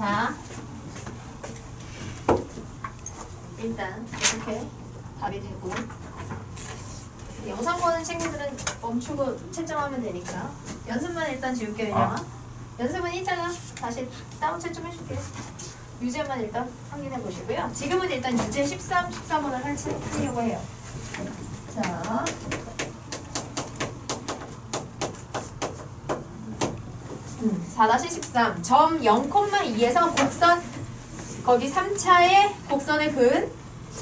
자, 일단 이렇게 답이 되고, 영상 보는 친구들은 멈추고 채점하면 되니까 연습만 일단 지울게요. 연습은 이따가 다시 다운챗 좀 해줄게요. 유제만 일단 확인해 보시고요. 지금은 일단 유제 13, 14번을 하려고 해요. 자, 다시 13. 점 0,2에서 곡선, 거기 3차의 곡선의 근,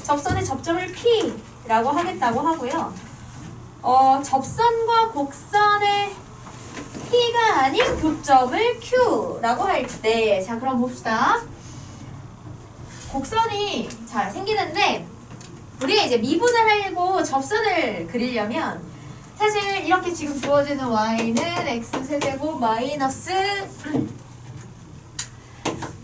접선의 접점을 P라고 하겠다고 하고요. 접선과 곡선의 P가 아닌 교점을 Q라고 할 때, 자, 그럼 봅시다. 곡선이 잘 생기는데, 우리가 이제 미분을 하려고 접선을 그리려면, 사실 이렇게 지금 주어지는 y는 x세제곱 마이너스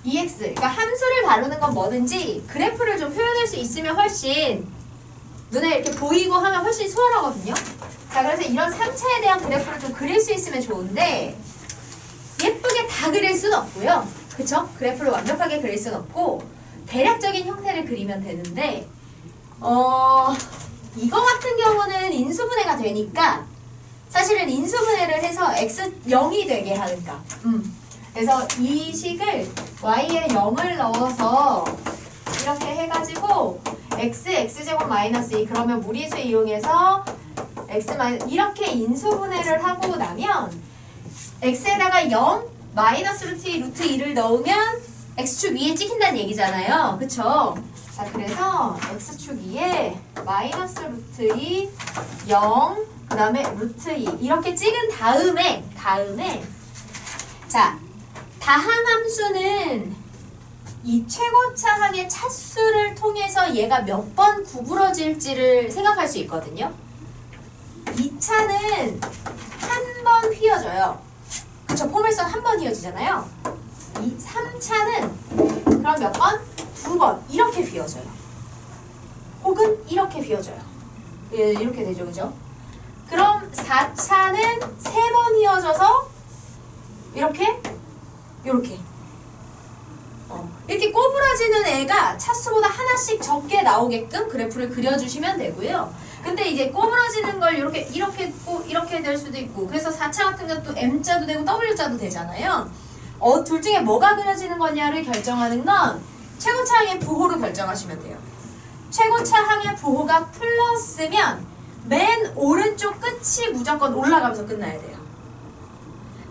2x. 그러니까 함수를 다루는 건 뭐든지 그래프를 좀 표현할 수 있으면 훨씬 눈에 이렇게 보이고 하면 훨씬 수월하거든요. 자, 그래서 이런 3차에 대한 그래프를 좀 그릴 수 있으면 좋은데, 예쁘게 다 그릴 수는 없고요. 그쵸? 그래프를 완벽하게 그릴 수는 없고, 대략적인 형태를 그리면 되는데, 이거 같은 경우는 인수분해가 되니까, 사실은 인수분해를 해서 x 0이 되게 하니까. 그래서 이 식을 y에 0을 넣어서 이렇게 해가지고 x제곱 마이너스 2, 그러면 무리수 이용해서 x 마이너스 이렇게 인수분해를 하고 나면 x에다가 0 마이너스 루트 2를 넣으면 x축 위에 찍힌다는 얘기잖아요. 그쵸? 자, 그래서 x축 위에 마이너스 루트 2, 0, 그 다음에 루트 2 이렇게 찍은 다음에 자, 다항함수는 이 최고차항의 차수를 통해서 얘가 몇 번 구부러질지를 생각할 수 있거든요. 이 차는 한 번 휘어져요. 그쵸? 포물선 한 번 휘어지잖아요. 이 3차는 그럼 몇 번? 2번 이렇게 휘어져요. 혹은 이렇게 휘어져요. 이렇게 되죠. 그죠? 그럼 4차는 3번 휘어져서 이렇게 이렇게 꼬부라지는 애가 차수보다 하나씩 적게 나오게끔 그래프를 그려주시면 되고요. 근데 이제 꼬부라지는 걸 이렇게 있고 이렇게 될 수도 있고, 그래서 4차 같은 것도 M자도 되고 W자도 되잖아요. 둘 중에 뭐가 그려지는 거냐를 결정하는 건 최고차항의 부호로 결정하시면 돼요. 최고차항의 부호가 플러스면 맨 오른쪽 끝이 무조건 올라가면서 끝나야 돼요.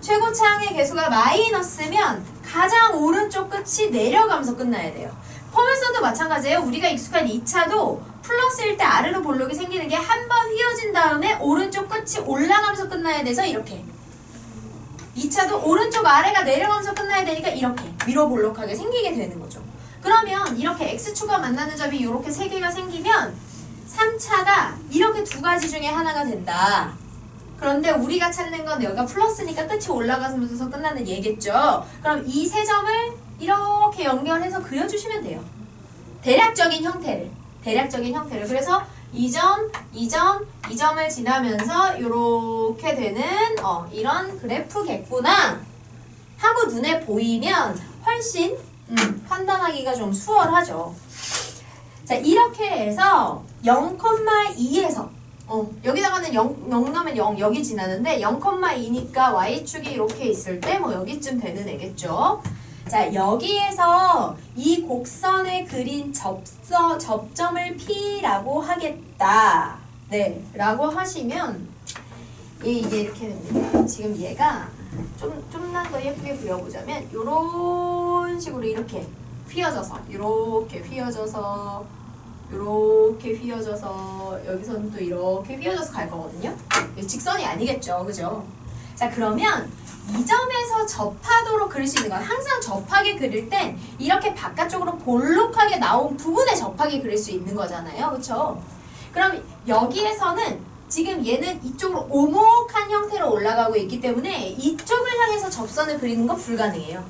최고차항의 개수가 마이너스면 가장 오른쪽 끝이 내려가면서 끝나야 돼요. 포물선도 마찬가지예요. 우리가 익숙한 2차도 플러스일 때 아래로 볼록이 생기는 게 한 번 휘어진 다음에 오른쪽 끝이 올라가면서 끝나야 돼서 이렇게. 2차도 오른쪽 아래가 내려가면서 끝나야 되니까 이렇게 위로 볼록하게 생기게 되는 거죠. 그러면 이렇게 x축과 만나는 점이 이렇게 3개가 생기면 3차가 이렇게 2가지 중에 하나가 된다. 그런데 우리가 찾는 건 여기가 플러스니까 끝이 올라가면서 끝나는 얘겠죠. 그럼 이 세 점을 이렇게 연결해서 그려주시면 돼요. 대략적인 형태를. 그래서 이 점을 지나면서 이렇게 되는 이런 그래프겠구나 하고 눈에 보이면 훨씬 판단하기가 좀 수월하죠. 자, 이렇게 해서 0,2에서 여기다가는 0 넣으면 0 여기 지나는데 0,2니까 y축이 이렇게 있을 때 뭐 여기쯤 되는 애겠죠. 자, 여기에서 이 곡선에 그린 접점을 P라고 하겠다. 네, 라고 하시면 이게 이렇게 됩니다. 지금 얘가 좀만 더 예쁘게 그려보자면 이런 식으로 이렇게 휘어져서 이렇게 휘어져서 여기서는 또 이렇게 휘어져서 갈 거거든요. 직선이 아니겠죠. 그죠? 자, 그러면 이 점에서 접하도록 그릴 수 있는 건 항상 접하게 그릴 땐 이렇게 바깥쪽으로 볼록하게 나온 부분에 접하게 그릴 수 있는 거잖아요. 그쵸? 그럼 여기에서는 지금 얘는 이쪽으로 오목한 형태로 올라가고 있기 때문에 이쪽을 향해서 접선을 그리는 건 불가능해요.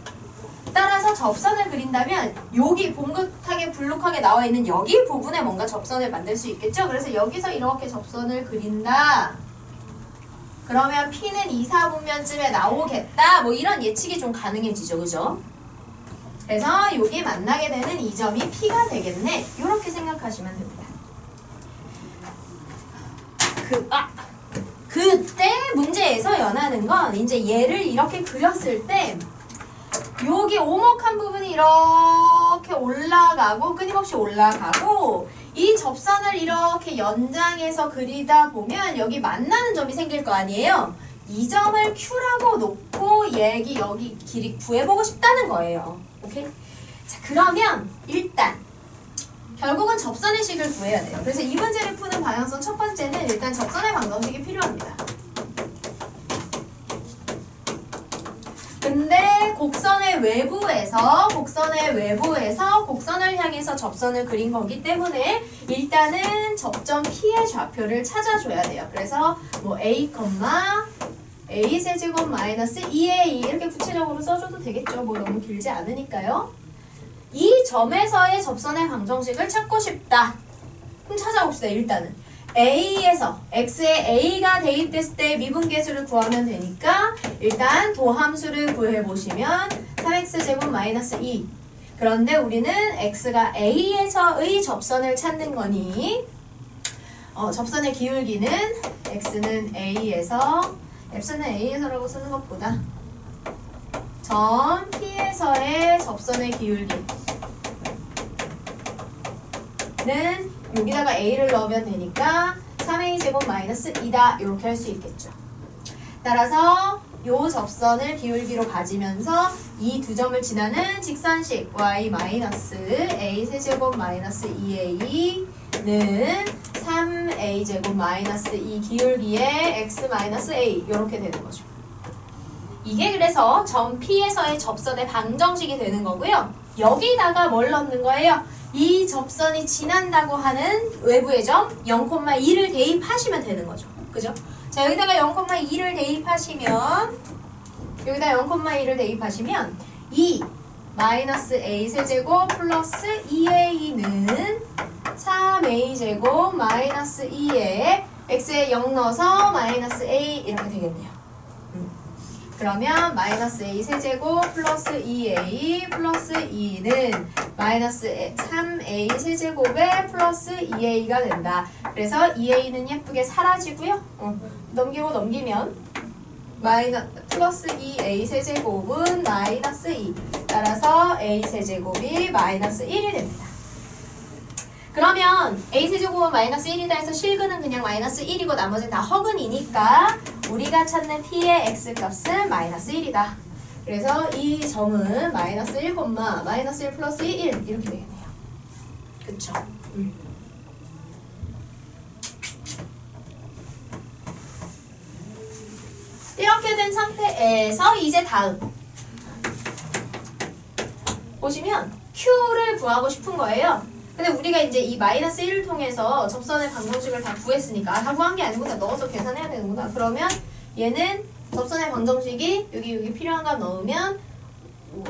따라서 접선을 그린다면 여기 봉긋하게 불룩하게 나와 있는 여기 부분에 뭔가 접선을 만들 수 있겠죠? 그래서 여기서 이렇게 접선을 그린다. 그러면 P는 2, 4분면쯤에 나오겠다. 뭐 이런 예측이 좀 가능해지죠. 그죠? 그래서 여기 만나게 되는 이 점이 P가 되겠네. 이렇게 생각하시면 됩니다. 그때 문제에서 연하는 건 이제 얘를 이렇게 그렸을 때 여기 오목한 부분이 이렇게 올라가고 끊임없이 올라가고 이 접선을 이렇게 연장해서 그리다 보면 여기 만나는 점이 생길 거 아니에요. 이 점을 Q라고 놓고 여기 길이 구해보고 싶다는 거예요. 오케이? 자, 그러면 일단 결국은 접선의 식을 구해야 돼요. 그래서 이 문제를 푸는 방향성 첫 번째는 일단 접선의 방정식이 필요합니다. 근데 곡선의 외부에서 곡선을 향해서 접선을 그린 거기 때문에 일단은 접점 P의 좌표를 찾아줘야 돼요. 그래서 뭐 A, A 세제곱 마이너스 2A 이렇게 구체적으로 써줘도 되겠죠. 뭐 너무 길지 않으니까요. 이 점에서의 접선의 방정식을 찾고 싶다. 그럼 찾아봅시다. 일단은 A에서 X에 A가 대입됐을 때 미분계수를 구하면 되니까 일단 도함수를 구해보시면 3X제곱 마이너스 2. 그런데 우리는 X가 A에서의 접선을 찾는 거니 접선의 기울기는 X는 A에서 F는 A에서라고 쓰는 것보다 점 P에서의 접선의 기울기는 여기다가 A를 넣으면 되니까 3A제곱 마이너스 2다 이렇게 할 수 있겠죠. 따라서 요 접선을 기울기로 가지면서 이 두 점을 지나는 직선식 y 마이너스 A 세제곱 마이너스 2A는 3A제곱 마이너스 2 기울기에 X 마이너스 A 이렇게 되는 거죠. 이게 그래서 점 P에서의 접선의 방정식이 되는 거고요. 여기다가 뭘 넣는 거예요? 이 접선이 지난다고 하는 외부의 점 0,2를 대입하시면 되는 거죠. 그죠? 자, 여기다가 0,2를 대입하시면 2 마이너스 A 세제곱 플러스 2A는 3A제곱 마이너스 2에 X에 0 넣어서 마이너스 A 이렇게 되겠네요. 그러면 마이너스 A 세제곱 플러스 2A 플러스 2는 마이너스 3A 세제곱에 플러스 2A가 된다. 그래서 2A는 예쁘게 사라지고요. 넘기면 플러스 2A 세제곱은 마이너스 2. 따라서 A 세제곱이 마이너스 1이 됩니다. 그러면 A 세제곱은 마이너스 1이다 해서 실근은 그냥 마이너스 1이고 나머지는 다 허근이니까 우리가 찾는 P의 X값은 마이너스 1이다. 그래서 이 점은 마이너스 1, 마이너스 1 플러스 1 이렇게 되겠네요. 그쵸? 이렇게 된 상태에서 이제 다음 보시면 Q를 구하고 싶은 거예요. 근데 우리가 이제 이 마이너스 1을 통해서 접선의 방정식을 다 구했으니까 다 구한 게 아니고 다 넣어서 계산해야 되는구나. 그러면 얘는 접선의 방정식이 여기 필요한 거 넣으면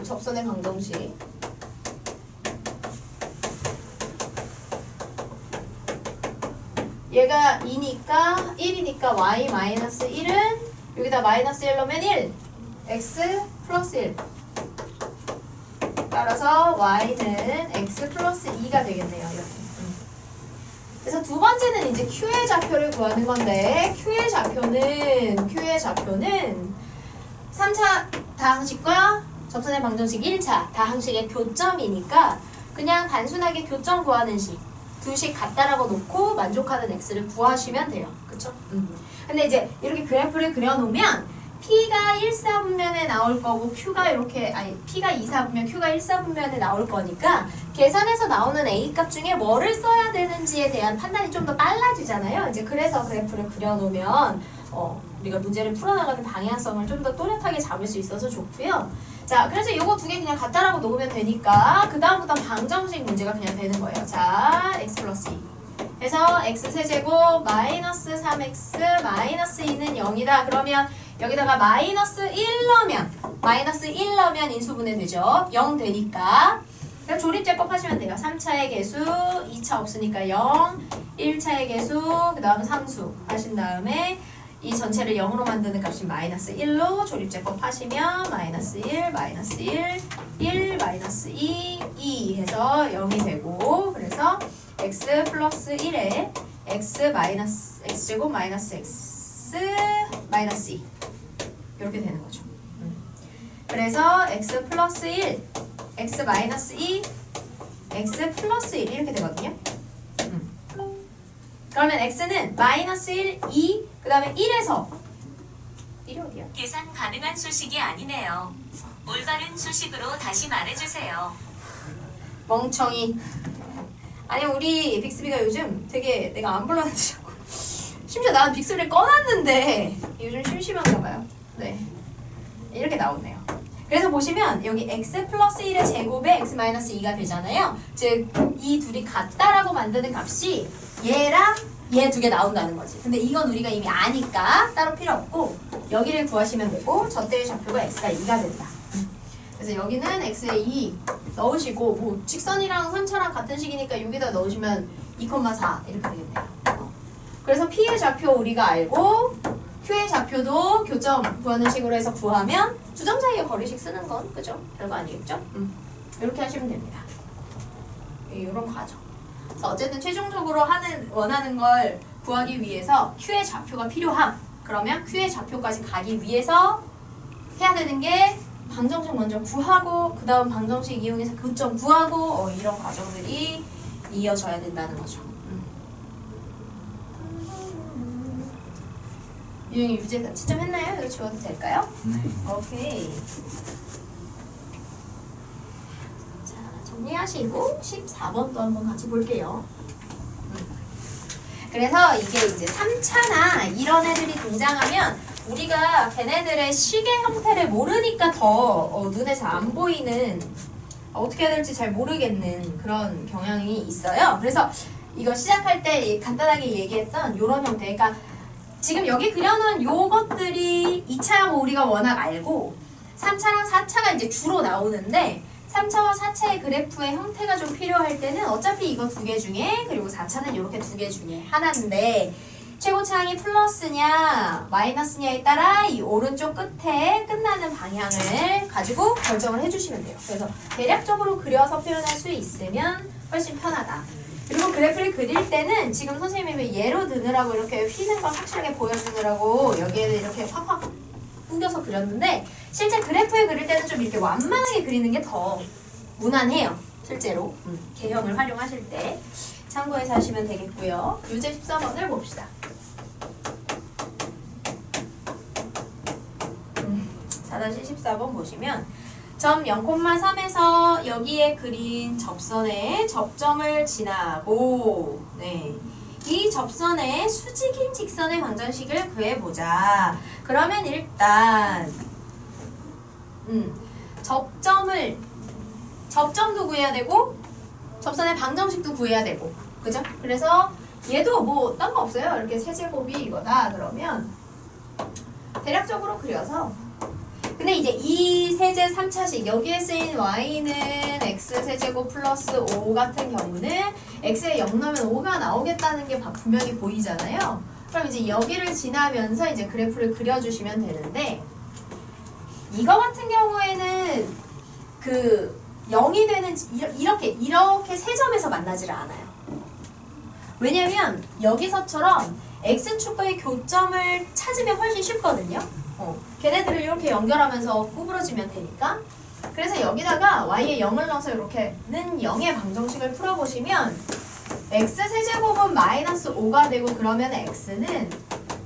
접선의 방정식 얘가 2니까 1이니까 y 마이너스 1은 여기다 마이너스 1 넣으면 1 x 플러스 1 따라서 y는 x 플러스 2가 되겠네요. 이렇게. 그래서 두 번째는 이제 q의 좌표를 구하는 건데 q의 좌표는 3차 다항식과 접선의 방정식 1차 다항식의 교점이니까 그냥 단순하게 교점 구하는 식 두 식 같다라고 놓고 만족하는 x를 구하시면 돼요. 그쵸? 근데 이제 이렇게 그래프를 그려놓으면 P가 1사분면에 나올 거고 P가 2사분면 Q가 1사분면에 나올 거니까 계산해서 나오는 A값 중에 뭐를 써야 되는지에 대한 판단이 좀 더 빨라지잖아요. 이제 그래서 그래프를 그려놓으면 우리가 문제를 풀어나가는 방향성을 좀 더 또렷하게 잡을 수 있어서 좋고요. 자, 그래서 이거 두 개 그냥 같다라고 놓으면 되니까 그 다음부터 방정식 문제가 그냥 되는 거예요. 자, x 플러스 2 그래서 x 세제곱 마이너스 3x 마이너스 2는 0이다. 그러면 여기다가 마이너스 1 넣으면 인수분해 되죠. 0 되니까 그럼 조립제법 하시면 돼요. 3차의 개수, 2차 없으니까 0, 1차의 개수, 그 다음 상수 하신 다음에 이 전체를 0으로 만드는 값이 마이너스 1로 조립제법 하시면 마이너스 1, 마이너스 1, 1, 마이너스 2, 2 해서 0이 되고 그래서 x 플러스 1에 x 마이너스 x제곱 마이너스 x 마이너스 2 이렇게 되는 거죠. 그래서 x 플러스 1, x 마이너스 2, x 플러스 1 이렇게 되거든요. 그러면 x는 마이너스 1, 2, 그 다음에 1에서 1이 어디야? 계산 가능한 수식이 아니네요. 올바른 수식으로 다시 말해주세요. 멍청이. 아니 우리 빅스비가 요즘 되게 내가 안 불렀는데 자꾸 심지어 나는 빅스비를 꺼놨는데 요즘 심심한가 봐요. 네, 이렇게 나오네요. 그래서 보시면 여기 x 플러스 1의 제곱에 x 마이너스 2가 되잖아요. 즉 이 둘이 같다라고 만드는 값이 얘랑 얘 두 개 나온다는 거지. 근데 이건 우리가 이미 아니까 따로 필요 없고 여기를 구하시면 되고 저 때의 좌표가 x가 2가 된다. 그래서 여기는 x에 2 넣으시고 뭐 직선이랑 3차랑 같은 식이니까 여기다 넣으시면 2,4 이렇게 되겠네요. 그래서 p의 좌표 우리가 알고 q의 좌표도 교점 구하는 식으로 해서 구하면 두 점 사이의 거리식 쓰는 건 그죠? 별거 아니겠죠? 이렇게 하시면 됩니다. 이런 과정. 그래서 어쨌든 최종적으로 원하는 걸 구하기 위해서 q의 좌표가 필요함. 그러면 q의 좌표까지 가기 위해서 해야 되는 게 방정식 먼저 구하고 그 다음 방정식 이용해서 교점 구하고 이런 과정들이 이어져야 된다는 거죠. 유영이 유제 채점했나요? 이거 지워도 될까요? 네. 오케이. 자, 정리하시고 14번도 한번 같이 볼게요. 그래서 이게 이제 3차나 이런 애들이 등장하면 우리가 걔네들의 시계 형태를 모르니까 더 눈에 잘 안 보이는 어떻게 해야 될지 잘 모르겠는 그런 경향이 있어요. 그래서 이거 시작할 때 간단하게 얘기했던 이런 형태. 그러니까 지금 여기 그려놓은 요것들이 2차하고 우리가 워낙 알고 3차랑 4차가 이제 주로 나오는데 3차와 4차의 그래프의 형태가 좀 필요할 때는 어차피 이거 두 개 중에 그리고 4차는 이렇게 두 개 중에 하나인데 최고차항이 플러스냐 마이너스냐에 따라 이 오른쪽 끝에 끝나는 방향을 가지고 결정을 해주시면 돼요. 그래서 대략적으로 그려서 표현할 수 있으면 훨씬 편하다. 그리고 그래프를 그릴 때는 지금 선생님이 예로 드느라고 이렇게 휘는 걸 확실하게 보여주느라고 여기에 이렇게 확확 숨겨서 그렸는데 실제 그래프에 그릴 때는 좀 이렇게 완만하게 그리는 게 더 무난해요. 실제로 개형을 활용하실 때 참고해서 하시면 되겠고요. 유제 14번을 봅시다. 4-14번 보시면 점 0,3에서 여기에 그린 접선에 접점을 지나고 이 접선의 수직인 직선의 방정식을 구해보자. 그러면 일단 접점도 구해야 되고 접선의 방정식도 구해야 되고 그죠? 그래서 얘도 뭐 딴 거 없어요. 이렇게 세제곱이 이거다 그러면 대략적으로 그려서 근데 이제 이 세제 3차식 여기에 쓰인 y는 x 세제곱 플러스 5 같은 경우는 x에 0 넣으면 5가 나오겠다는 게 분명히 보이잖아요. 그럼 이제 여기를 지나면서 이제 그래프를 그려주시면 되는데 이거 같은 경우에는 그 0이 되는 이렇게 세 점에서 만나지를 않아요. 왜냐면 여기서처럼 x축과의 교점을 찾으면 훨씬 쉽거든요. 걔네들을 이렇게 연결하면서 구부러지면 되니까. 그래서 여기다가 y에 0을 넣어서 이렇게는 0의 방정식을 풀어보시면 x 세제곱은 마이너스 5가 되고 그러면 x는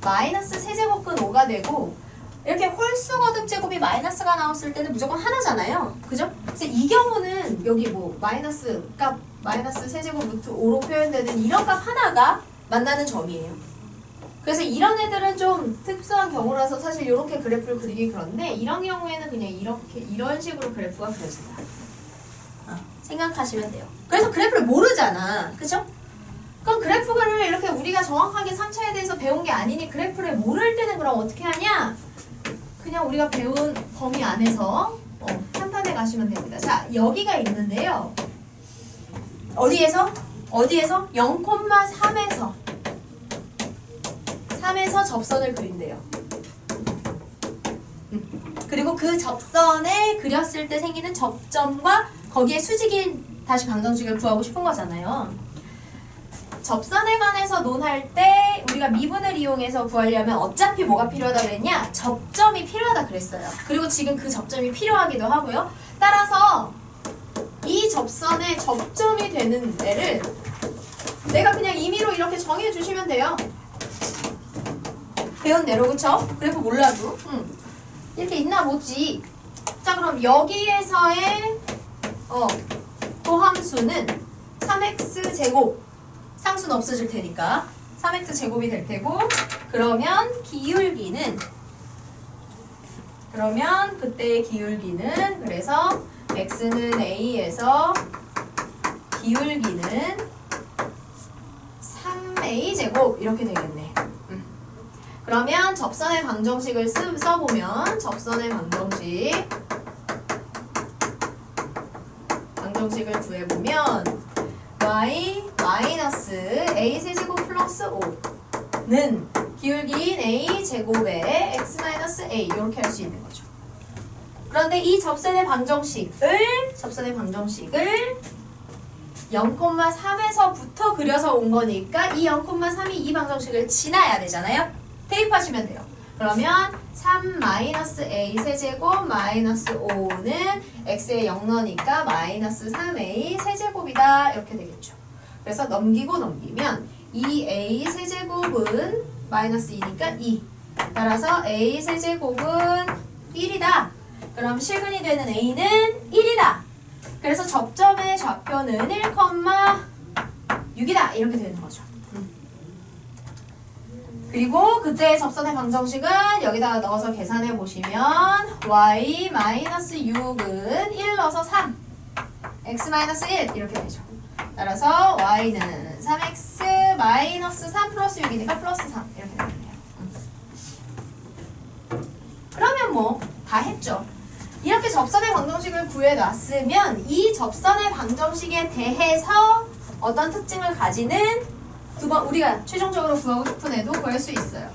마이너스 세제곱근 5가 되고 이렇게 홀수 거듭 제곱이 마이너스가 나왔을 때는 무조건 하나잖아요. 그죠? 그래서 이 경우는 여기 뭐 마이너스 값 마이너스 세제곱 루트 5로 표현되는 이런 값 하나가 만나는 점이에요. 그래서 이런 애들은 좀 특수한 경우라서 사실 이렇게 그래프를 그리기 그런데 이런 경우에는 그냥 이런 식으로 그래프가 그려진다. 생각하시면 돼요. 그래서 그래프를 모르잖아. 그죠? 그럼 그래프를 이렇게 우리가 정확하게 3차에 대해서 배운 게 아니니 그래프를 모를 때는 그럼 어떻게 하냐? 그냥 우리가 배운 범위 안에서 판단해 가시면 됩니다. 자, 여기가 있는데요. 어디에서? 0,3에서 3에서 접선을 그린대요. 그리고 그 접선을 그렸을 때 생기는 접점과 거기에 수직인 다시 방정식을 구하고 싶은 거잖아요. 접선에 관해서 논할 때 우리가 미분을 이용해서 구하려면 어차피 뭐가 필요하다 그랬냐? 접점이 필요하다 그랬어요. 그리고 지금 그 접점이 필요하기도 하고요. 따라서 이 접선의 접점이 되는 애를 내가 그냥 임의로 이렇게 정해주시면 돼요. 배운 대로, 그쵸? 그래프 몰라도 이렇게 있나 보지. 자, 그럼 여기에서의 도함수는 3x제곱, 상수는 없어질 테니까 3x제곱이 될 테고, 그러면 그때의 기울기는 그래서 x는 a에서 기울기는 3a제곱 이렇게 되겠네. 그러면 접선의 방정식을 써보면 접선의 방정식을 구해보면 y 마이너스 a 세제곱 플러스 5는 기울기인 a 제곱에 x 마이너스 a 이렇게 할 수 있는 거죠. 그런데 이 접선의 방정식을 0,3에서부터 그려서 온 거니까 이 0,3이 이 방정식을 지나야 되잖아요. 대입하시면 돼요. 그러면 3 마이너스 a 세제곱 마이너스 5는 x에 0 넣으니까 마이너스 3a 세제곱이다 이렇게 되겠죠. 그래서 넘기면 2a 세제곱은 마이너스 2니까 2. 따라서 a 세제곱은 1이다. 그럼 실근이 되는 a는 1이다. 그래서 접점의 좌표는 1,6이다 이렇게 되는 거죠. 그리고 그때의 접선의 방정식은 여기다가 넣어서 계산해 보시면 y 마이너스 6은 1 넣어서 3 x 마이너스 1 이렇게 되죠. 따라서 y는 3x 마이너스 3 플러스 6이니까 플러스 3 이렇게 되겠네요. 그러면 뭐 다 했죠. 이렇게 접선의 방정식을 구해놨으면 이 접선의 방정식에 대해서 어떤 특징을 가지는 우리가 최종적으로 구하고 싶은 애도 구할 수 있어요.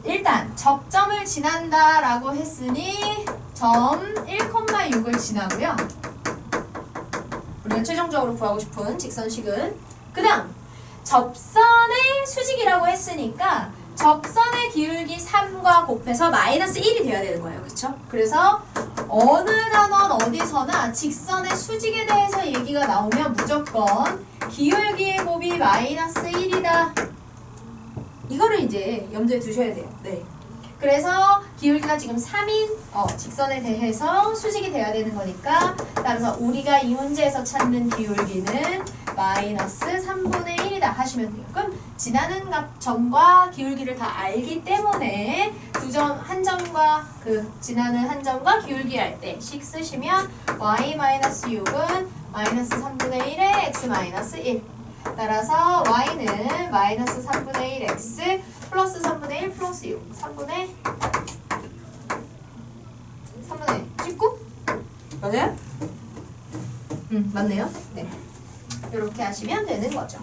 일단 접점을 지난다라고 했으니 점 1,6을 지나고요. 우리가 최종적으로 구하고 싶은 직선식은 그 다음 접선의 수직이라고 했으니까 접선의 기울기 3과 곱해서 마이너스 1이 돼야 되는 거예요. 그쵸? 그래서 어느 단원 어디서나 직선의 수직에 대해서 얘기가 나오면 무조건 기울기의 곱이 마이너스 1이다. 이거를 이제 염두에 두셔야 돼요. 네. 그래서 기울기가 지금 3인 직선에 대해서 수직이 돼야 되는 거니까 따라서 우리가 이 문제에서 찾는 기울기는 마이너스 3분의 1이다 하시면 돼요. 그럼 지나는 점과 기울기를 다 알기 때문에 한 점과 지나는 한 점과 기울기 할 때 식 쓰시면 y 마이너스 6은 마이너스 3분의 1에 x 마이너스 1. 따라서 y는 마이너스 3분의 1 x 플러스 3분의 1 플러스 6 3분의 19? 맞아요? 맞네요. 네. 이렇게 하시면 되는 거죠.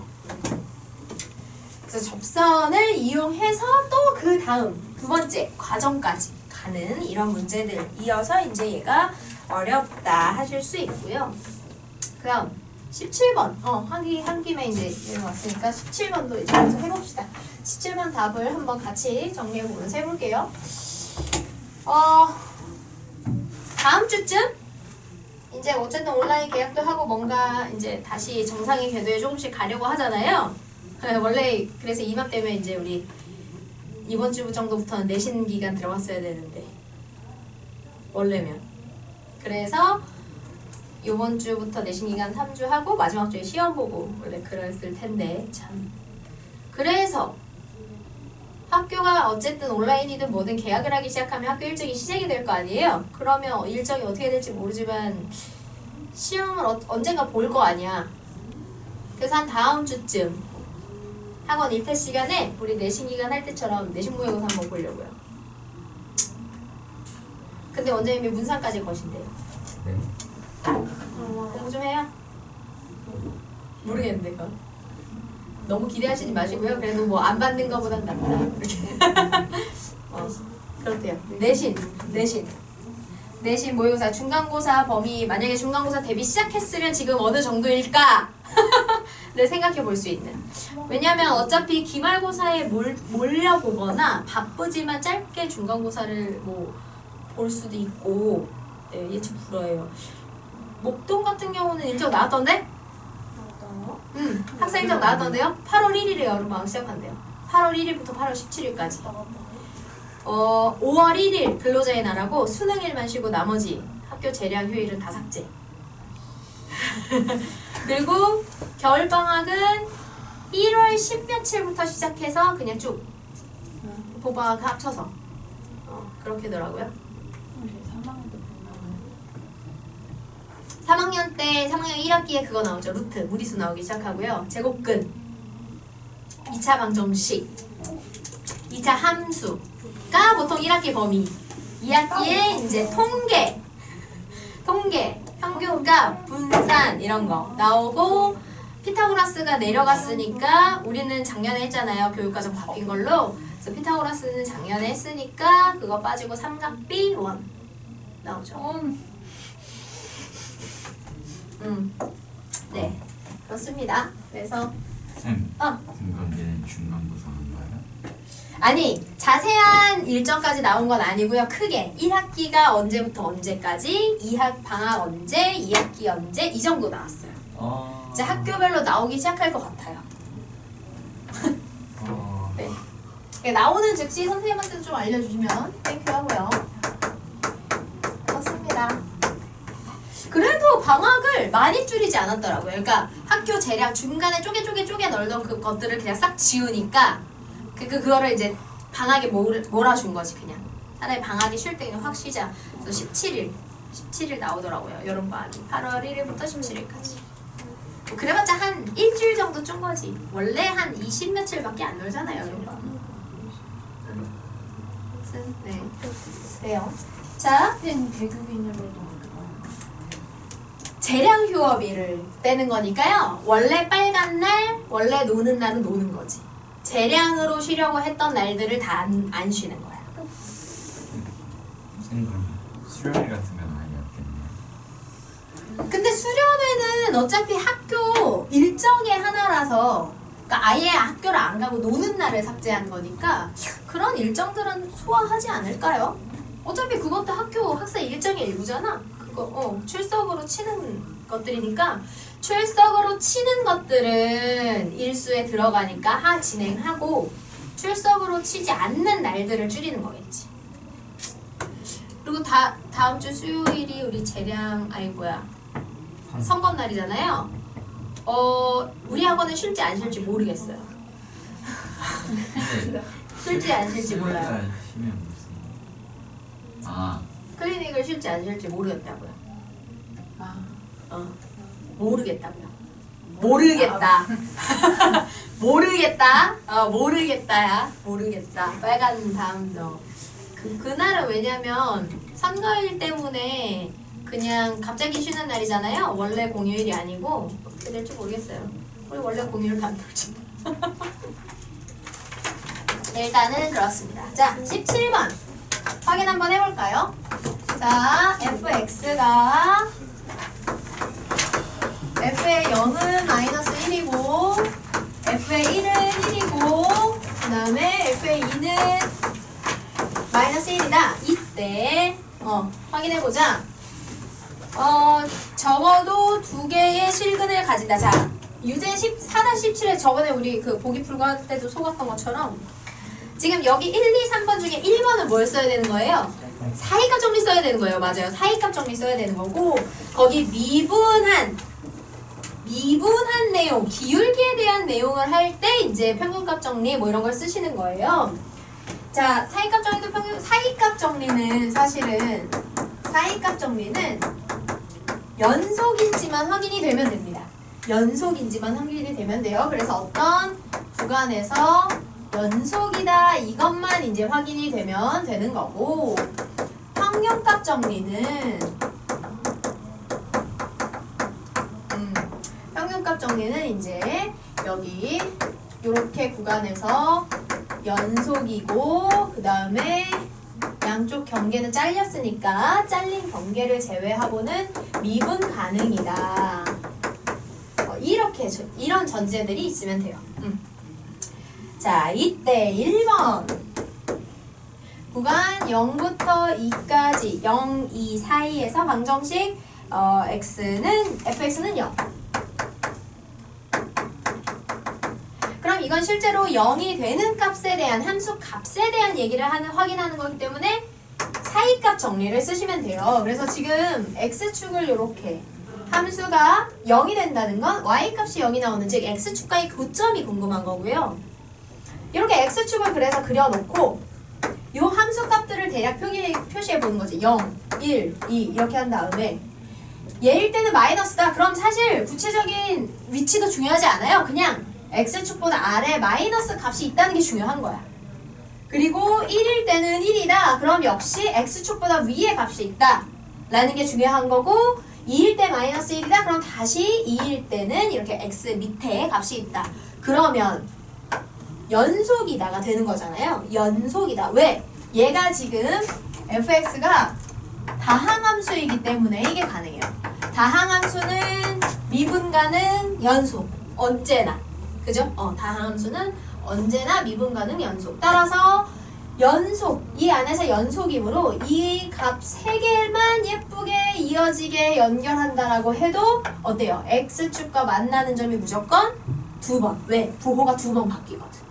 그래서 접선을 이용해서 또 그 다음 두 번째 과정까지 가는 이런 문제들 이어서 이제 얘가 어렵다 하실 수 있고요. 그 다음 17번 한 김에 이제 여기 왔으니까 17번도 이제 계속 해봅시다. 17번 답을 한번 같이 정리해보면서 해볼게요. 다음 주쯤 이제 어쨌든 온라인 계약도 하고 뭔가 이제 다시 정상의 궤도에 조금씩 가려고 하잖아요. 원래 그래서 이맘때면 이제 우리 이번 주 정도부터는 내신 기간 들어갔어야 되는데 원래면 그래서 이번 주부터 내신 기간 3주 하고 마지막 주에 시험 보고 원래 그랬을 텐데 참 그래서 학교가 어쨌든 온라인이든 뭐든 계약을 하기 시작하면 학교 일정이 시작이 될 거 아니에요? 그러면 일정이 어떻게 될지 모르지만 시험을 언젠가 볼 거 아니야. 그래서 한 다음 주쯤 학원 일퇴 시간에 우리 내신 기간 할 때처럼 내신 모의고사 한번 보려고요. 근데 원장님이 문상까지 거신대요. 너무 기대하시지 마시고요. 그래도 뭐 안 받는 거보단 낫다. 이렇게. 그렇대요. 내신 모의고사 중간고사 범위 만약에 중간고사 대비 시작했으면 지금 어느 정도일까? 를 생각해 볼 수 있는. 왜냐면 어차피 기말고사에 몰려보거나 바쁘지만 짧게 중간고사를 뭐 볼 수도 있고 네, 예측 불허예요. 목동 같은 경우는 일정 나왔던데? 학생 일정 나왔던데요? 8월 1일에 여름방학 시작한대요. 8월 1일부터 8월 17일까지. 5월 1일 근로자의 날하고 수능일만 쉬고 나머지 학교 재량 휴일은 다 삭제. 그리고 겨울방학은 1월 10며칠부터 시작해서 그냥 쭉 봄방학 합쳐서 그렇게더라고요. 3학년 때 3학년 1학기에 그거 나오죠. 루트 무리수 나오기 시작하고요. 제곱근 2차 방정식 2차 함수가 보통 1학기 범위 2학기에 이제 통계 평균값 분산 이런 거 나오고 피타고라스가 내려갔으니까 우리는 작년에 했잖아요. 교육과정 바뀐 걸로. 그래서 피타고라스는 작년에 했으니까 그거 빠지고 삼각비 원 나오죠. 네, 그렇습니다. 그래서 쌤, 그럼 얘는 중간고사 하는 거예요? 아니 자세한 일정까지 나온 건 아니고요. 크게 1학기가 언제부터 언제까지, 2학 방학 언제, 2학기 언제 이 정도 나왔어요. 이제 학교별로 나오기 시작할 것 같아요. 네. 나오는 즉시 선생님한테도 좀 알려주시면 땡큐하고요. 그렇습니다. 그래도 방학을 많이 줄이지 않았더라고요. 그러니까 학교 재량 중간에 쪼개 널던 그 것들을 그냥 싹 지우니까 그거를 이제 방학에 몰아준 거지 그냥. 차라리 방학이 쉴 때 그냥 확 쉬자. 그래서 17일 나오더라고요. 여름방학이 8월 1일부터 17일까지. 뭐 그래봤자 한 일주일 정도 준 거지. 원래 한 20며칠밖에 안 놀잖아요. 여름방학. 네. 그래요. 자, 대교기념일도 재량 휴업일을 떼는 거니까요. 원래 빨간 날, 원래 노는 날은 노는 거지. 재량으로 쉬려고 했던 날들을 다 안 쉬는 거야. 쌤 그럼 수련회 같은 건 아니었겠네요? 근데 수련회는 어차피 학교 일정의 하나라서 그러니까 아예 학교를 안 가고 노는 날을 삭제한 거니까 그런 일정들은 소화하지 않을까요? 어차피 그것도 학교 학생 일정의 일부잖아. 그거 출석으로 치는 것들이니까 출석으로 치는 것들은 일수에 들어가니까 진행하고 출석으로 치지 않는 날들을 줄이는 거겠지. 그리고 다음 주 수요일이 우리 재량 선거 날이잖아요. 우리 학원은 쉴지 안 쉴지 모르겠어요. 쉴지 안 쉴지 몰라요. 클리닉을 쉴지 안 쉴지 모르겠다고요. 모르겠다고요. 모르겠다. 모르겠다. 모르겠다야. 모르겠다. 빨간 다음도. 그날은 왜냐면 선거일 때문에 그냥 갑자기 쉬는 날이잖아요. 원래 공휴일이 아니고 어떻게 될지 모르겠어요. 우리 원래 공휴일 안 돌지. 네, 일단은 그렇습니다. 자, 17번 확인 한번 해볼까요? 자, fx가 f의 0은 마이너스 1이고 f의 1은 1이고 그 다음에 f의 2는 마이너스 1이다. 이때 확인해보자. 적어도 두 개의 실근을 가진다. 자, 유제 4-17에 저번에 우리 그 보기 풀고 할 때도 속았던 것처럼 지금 여기 1, 2, 3번 중에 1번은 뭘 써야 되는 거예요? 사이값 정리 써야 되는 거예요. 맞아요. 사이값 정리 써야 되는 거고 거기 미분한 내용, 기울기에 대한 내용을 할 때 이제 평균값 정리 뭐 이런 걸 쓰시는 거예요. 자, 사이값 정리도 사이값 정리는 사실은 사이값 정리는 연속인지만 확인이 되면 됩니다. 연속인지만 확인이 되면 돼요. 그래서 어떤 구간에서 연속이다 이것만 이제 확인이 되면 되는 거고 평균값 정리는 평균값 정리는 이제 여기 요렇게 구간에서 연속이고 그 다음에 양쪽 경계는 잘렸으니까 잘린 경계를 제외하고는 미분 가능이다. 이렇게 이런 전제들이 있으면 돼요. 자, 이때 1번 구간 0부터 2까지 0, 2 사이에서 방정식 fx는 0. 그럼 이건 실제로 0이 되는 값에 대한 함수 값에 대한 얘기를 확인하는 거기 때문에 사이값 정리를 쓰시면 돼요. 그래서 지금 x축을 이렇게 함수가 0이 된다는 건 y값이 0이 나오는 즉 x축과의 교점이 궁금한 거고요. 이렇게 x축을 그래서 그려놓고 이 함수 값들을 대략 표시해 보는 거지. 0, 1, 2 이렇게 한 다음에 얘일 때는 마이너스다. 그럼 사실 구체적인 위치도 중요하지 않아요. 그냥 x축보다 아래 마이너스 값이 있다는 게 중요한 거야. 그리고 1일 때는 1이다. 그럼 역시 x축보다 위에 값이 있다. 라는 게 중요한 거고 2일 때 마이너스 1이다. 그럼 다시 2일 때는 이렇게 x 밑에 값이 있다. 그러면 연속이다가 되는 거잖아요. 연속이다. 왜? 얘가 지금 fx가 다항함수이기 때문에 이게 가능해요. 다항함수는 미분가능 연속. 언제나. 그죠? 다항함수는 언제나 미분가능 연속. 따라서 연속, 이 안에서 연속이므로 이 값 3개만 예쁘게 이어지게 연결한다라고 해도 어때요? x축과 만나는 점이 무조건 2번. 왜? 부호가 2번 바뀌거든.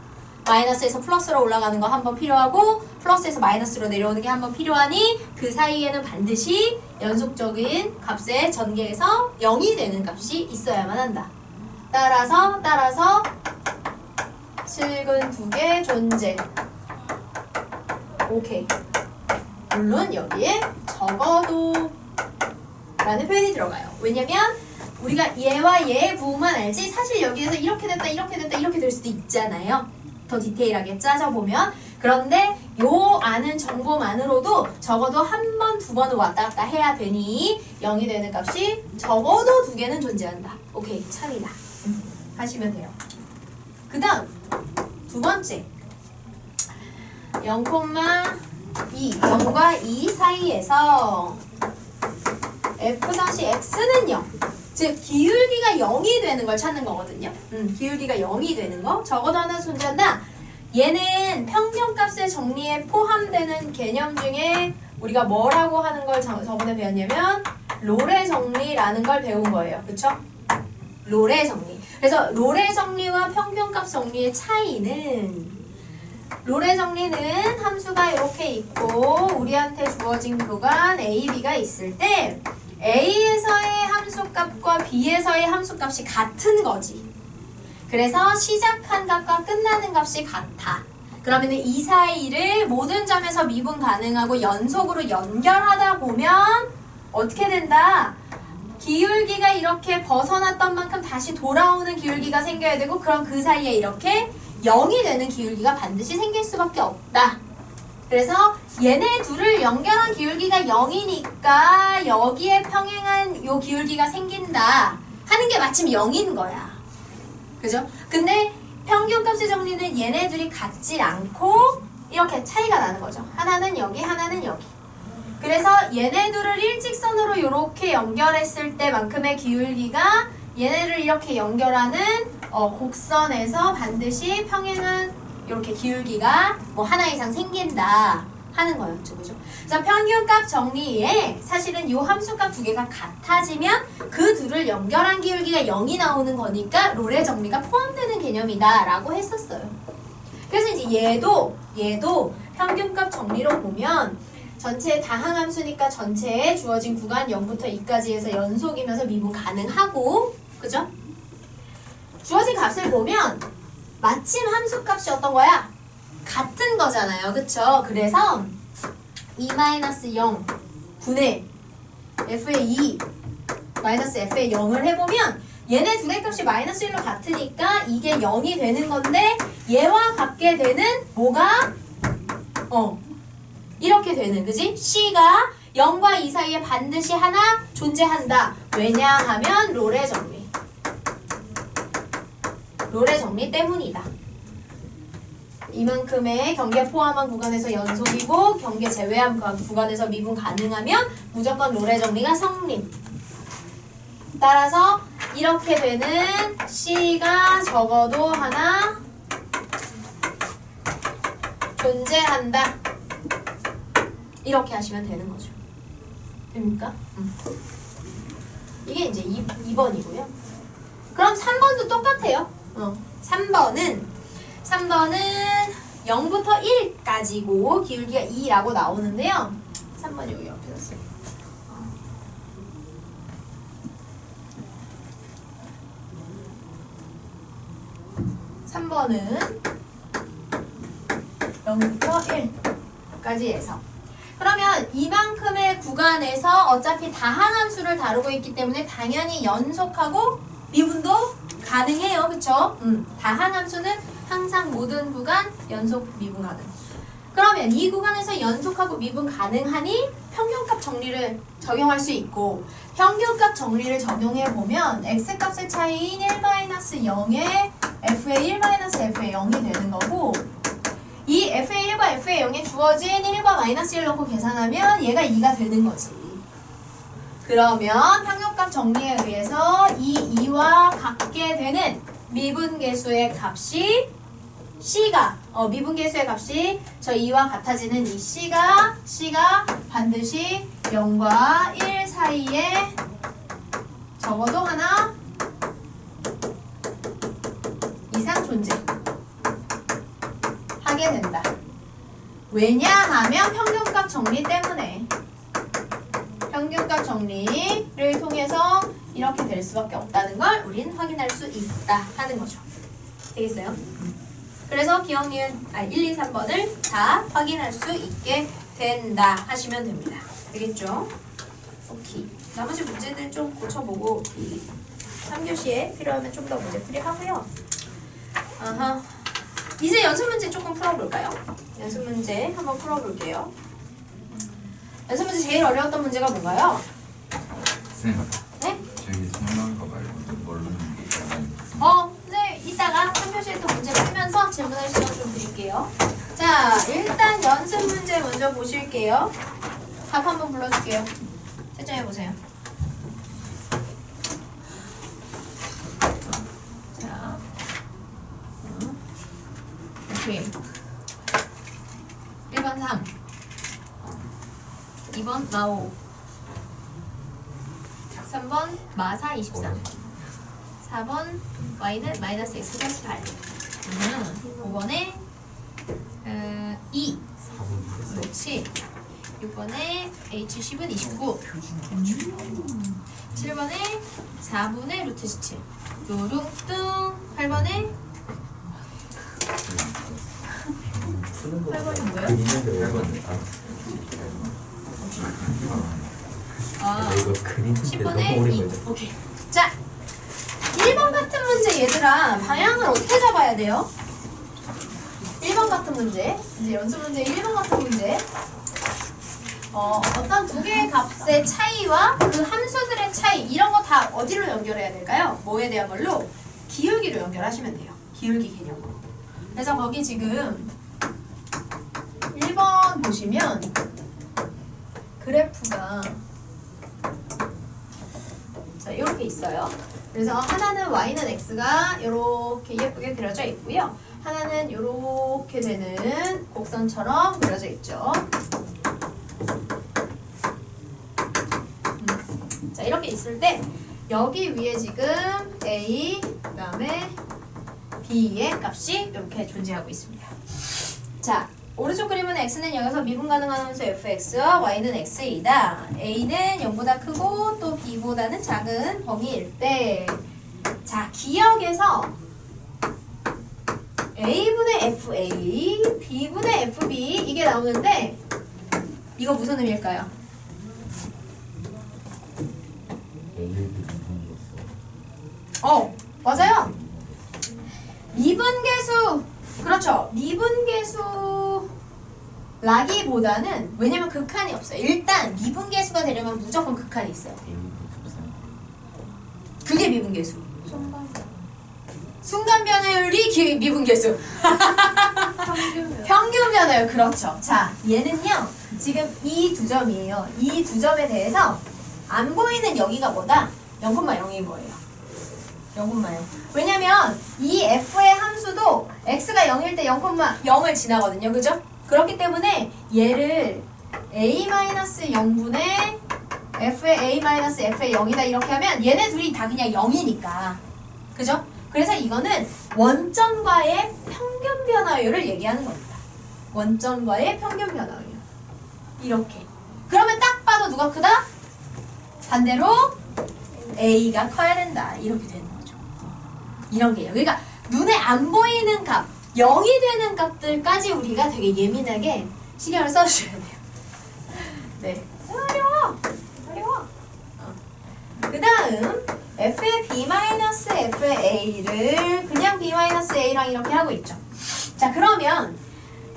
마이너스에서 플러스로 올라가는 거 한 번 필요하고 플러스에서 마이너스로 내려오는 게 한 번 필요하니 그 사이에는 반드시 연속적인 값의 전개에서 0이 되는 값이 있어야만 한다. 따라서 실근 2개 존재. 오케이. 물론 여기에 적어도 라는 표현이 들어가요. 왜냐면 우리가 얘와 얘의 부호만 알지 사실 여기에서 이렇게 됐다 이렇게 될 수도 있잖아요. 더 디테일하게 짜져보면. 그런데 요 아는 정보만으로도 적어도 한 번, 두 번은 왔다 갔다 해야 되니 0이 되는 값이 적어도 2개는 존재한다. 오케이, 참이다. 하시면 돼요. 그 다음 두 번째 0,2 0과 2 사이에서 f-x는 0 즉 기울기가 0이 되는 걸 찾는 거거든요. 기울기가 0이 되는 거 적어도 하나 존재한다. 얘는 평균값의 정리에 포함되는 개념 중에 우리가 뭐라고 하는 걸 저번에 배웠냐면 롤의 정리라는 걸 배운 거예요. 그쵸? 롤의 정리. 그래서 롤의 정리와 평균값 정리의 차이는 롤의 정리는 함수가 이렇게 있고 우리한테 주어진 구간 A, B가 있을 때 A에서의 함수값과 B에서의 함수값이 같은 거지. 그래서 시작한 값과 끝나는 값이 같아. 그러면 이 사이를 모든 점에서 미분 가능하고 연속으로 연결하다 보면 어떻게 된다? 기울기가 이렇게 벗어났던 만큼 다시 돌아오는 기울기가 생겨야 되고 그럼 그 사이에 이렇게 0이 되는 기울기가 반드시 생길 수밖에 없다. 그래서 얘네 둘을 연결한 기울기가 0이니까 여기에 평행한 요 기울기가 생긴다 하는 게 마침 0인 거야. 그죠? 근데 평균값의 정리는 얘네 둘이 같지 않고 이렇게 차이가 나는 거죠. 하나는 여기, 하나는 여기. 그래서 얘네 둘을 일직선으로 이렇게 연결했을 때만큼의 기울기가 얘네를 이렇게 연결하는 곡선에서 반드시 평행한 이렇게 기울기가 뭐 하나 이상 생긴다 하는 거였죠. 그죠? 그래서 평균값 정리에 사실은 이 함수값 두 개가 같아지면 그 둘을 연결한 기울기가 0이 나오는 거니까 롤의 정리가 포함되는 개념이다 라고 했었어요. 그래서 이제 얘도 평균값 정리로 보면 전체 다항함수니까 전체에 주어진 구간 0부터 2까지 해서 연속이면서 미분 가능하고 그죠? 주어진 값을 보면 마침 함수값이 어떤 거야? 같은 거잖아요. 그쵸? 그래서 2-0 분의 f의 2 마이너스 f의 0을 해보면 얘네 둘의 값이 마이너스 1로 같으니까 이게 0이 되는 건데 얘와 같게 되는 뭐가? 이렇게 되는 그지? C가 0과 2 사이에 반드시 하나 존재한다. 왜냐하면 롤의 정리 때문이다. 이만큼의 경계 포함한 구간에서 연속이고 경계 제외한 구간에서 미분 가능하면 무조건 롤의 정리가 성립. 따라서 이렇게 되는 C가 적어도 하나 존재한다. 이렇게 하시면 되는 거죠. 됩니까? 이게 이제 2번이고요. 그럼 3번도 똑같아요. 3번은 0부터 1까지고 기울기가 2라고 나오는데요. 3번 여기 옆에 썼어요. 3번은 0부터 1까지 해서 그러면 이만큼의 구간에서 어차피 다항함수를 다루고 있기 때문에 당연히 연속하고 미분도 가능해요. 그쵸? 다항함수는 항상 모든 구간 연속 미분 가능. 그러면 이 구간에서 연속하고 미분 가능하니 평균값 정리를 적용할 수 있고 평균값 정리를 적용해보면 x값의 차이인 1-0에 f의 1-f의 0이 되는 거고 이 f의 1과 f의 0에 주어진 1과 -1 넣고 계산하면 얘가 2가 되는 거지. 그러면 평균값 정리에 의해서 이 2와 같게 되는 미분계수의 값이 C가 미분계수의 값이 저 2와 같아지는 이 C가 반드시 0과 1 사이에 적어도 하나 이상 존재하게 된다. 왜냐하면 평균값 정리 때문에 평균값 정리를 통해서 이렇게 될 수밖에 없다는 걸 우린 확인할 수 있다 하는 거죠. 되겠어요? 그래서 기억, 니은, 1, 2, 3번을 다 확인할 수 있게 된다 하시면 됩니다. 되겠죠? 오케이. 나머지 문제들 좀 고쳐보고 3교시에 필요하면 좀 더 문제풀이 하고요. 아하. 이제 연습 문제 조금 풀어볼까요? 연습 문제 한번 풀어볼게요. 연습 문제 제일 어려웠던 문제가 뭔가요? 쌤, 네? 저기 설명한 거 말고 모르는 게 네, 이따가 3교시에 또 문제 풀면서 질문할 시간 좀 드릴게요. 자, 일단 연습 문제 먼저 보실게요. 답 한번 불러줄게요. 채점해보세요. 자, 오케이. 1번 3, 2번 마5, 3번 마4 23, 4번 y는 -x 플러스 8, 5번에 2, 그렇지. 6번에 h10은 29, 7번에 4분의 루트 17, 뚜둥뚱. 8번에 8번이 뭐예요? 아, 10번에 2. 오케이. 자, 1번 같은 문제 얘들아 방향을 어떻게 잡아야 돼요? 1번 같은 문제 이제 연습 문제 1번 같은 문제 어떤 두 개의 값의 차이와 그 함수들의 차이 이런 거 다 어디로 연결해야 될까요? 뭐에 대한 걸로? 기울기로 연결하시면 돼요. 기울기 개념으로. 그래서 거기 지금 1번 보시면 그래프가 자 이렇게 있어요. 그래서 하나는 y는 x가 이렇게 예쁘게 그려져 있고요. 하나는 이렇게 되는 곡선처럼 그려져 있죠. 자 이렇게 있을 때 여기 위에 지금 a 그 다음에 b의 값이 이렇게 존재하고 있습니다. 자 오른쪽 그림은 x는 여기서 미분 가능한 함수 fx와 y는 x이다. a는 0보다 크고 또 b보다는 작은 범위일 때 자 기억에서 a분의 fa, b분의 fb 이게 나오는데 이거 무슨 의미일까요? 맞아요. 미분계수 그렇죠. 미분계수 라기보다는 왜냐면 극한이 없어요. 일단 미분계수가 되려면 무조건 극한이 있어요. 그게 미분계수. 순간 변화율이 미분계수. 평균 변화율. 그렇죠. 자, 얘는요. 지금 이 두 점이에요. 이 두 점에 대해서 안 보이는 여기가 뭐다? 0,0이 뭐예요? 0,0. 왜냐면 이 f의 함수도 x가 0일 때 0,0을 지나거든요. 그죠? 그렇기 때문에 얘를 a-0분의 f의 a-f의 0이다 이렇게 하면 얘네 둘이 다 그냥 0이니까. 그죠? 그래서 이거는 원점과의 평균 변화율을 얘기하는 겁니다. 원점과의 평균 변화율. 이렇게. 그러면 딱 봐도 누가 크다? 반대로 A가 커야 된다. 이렇게 되는 거죠. 이런 게요. 그러니까 눈에 안 보이는 값, 0이 되는 값들까지 우리가 되게 예민하게 신경을 써주셔야 돼요. 네. 어려워. 그 다음 f의 b-f의 a를 그냥 b-a랑 이렇게 하고 있죠. 자, 그러면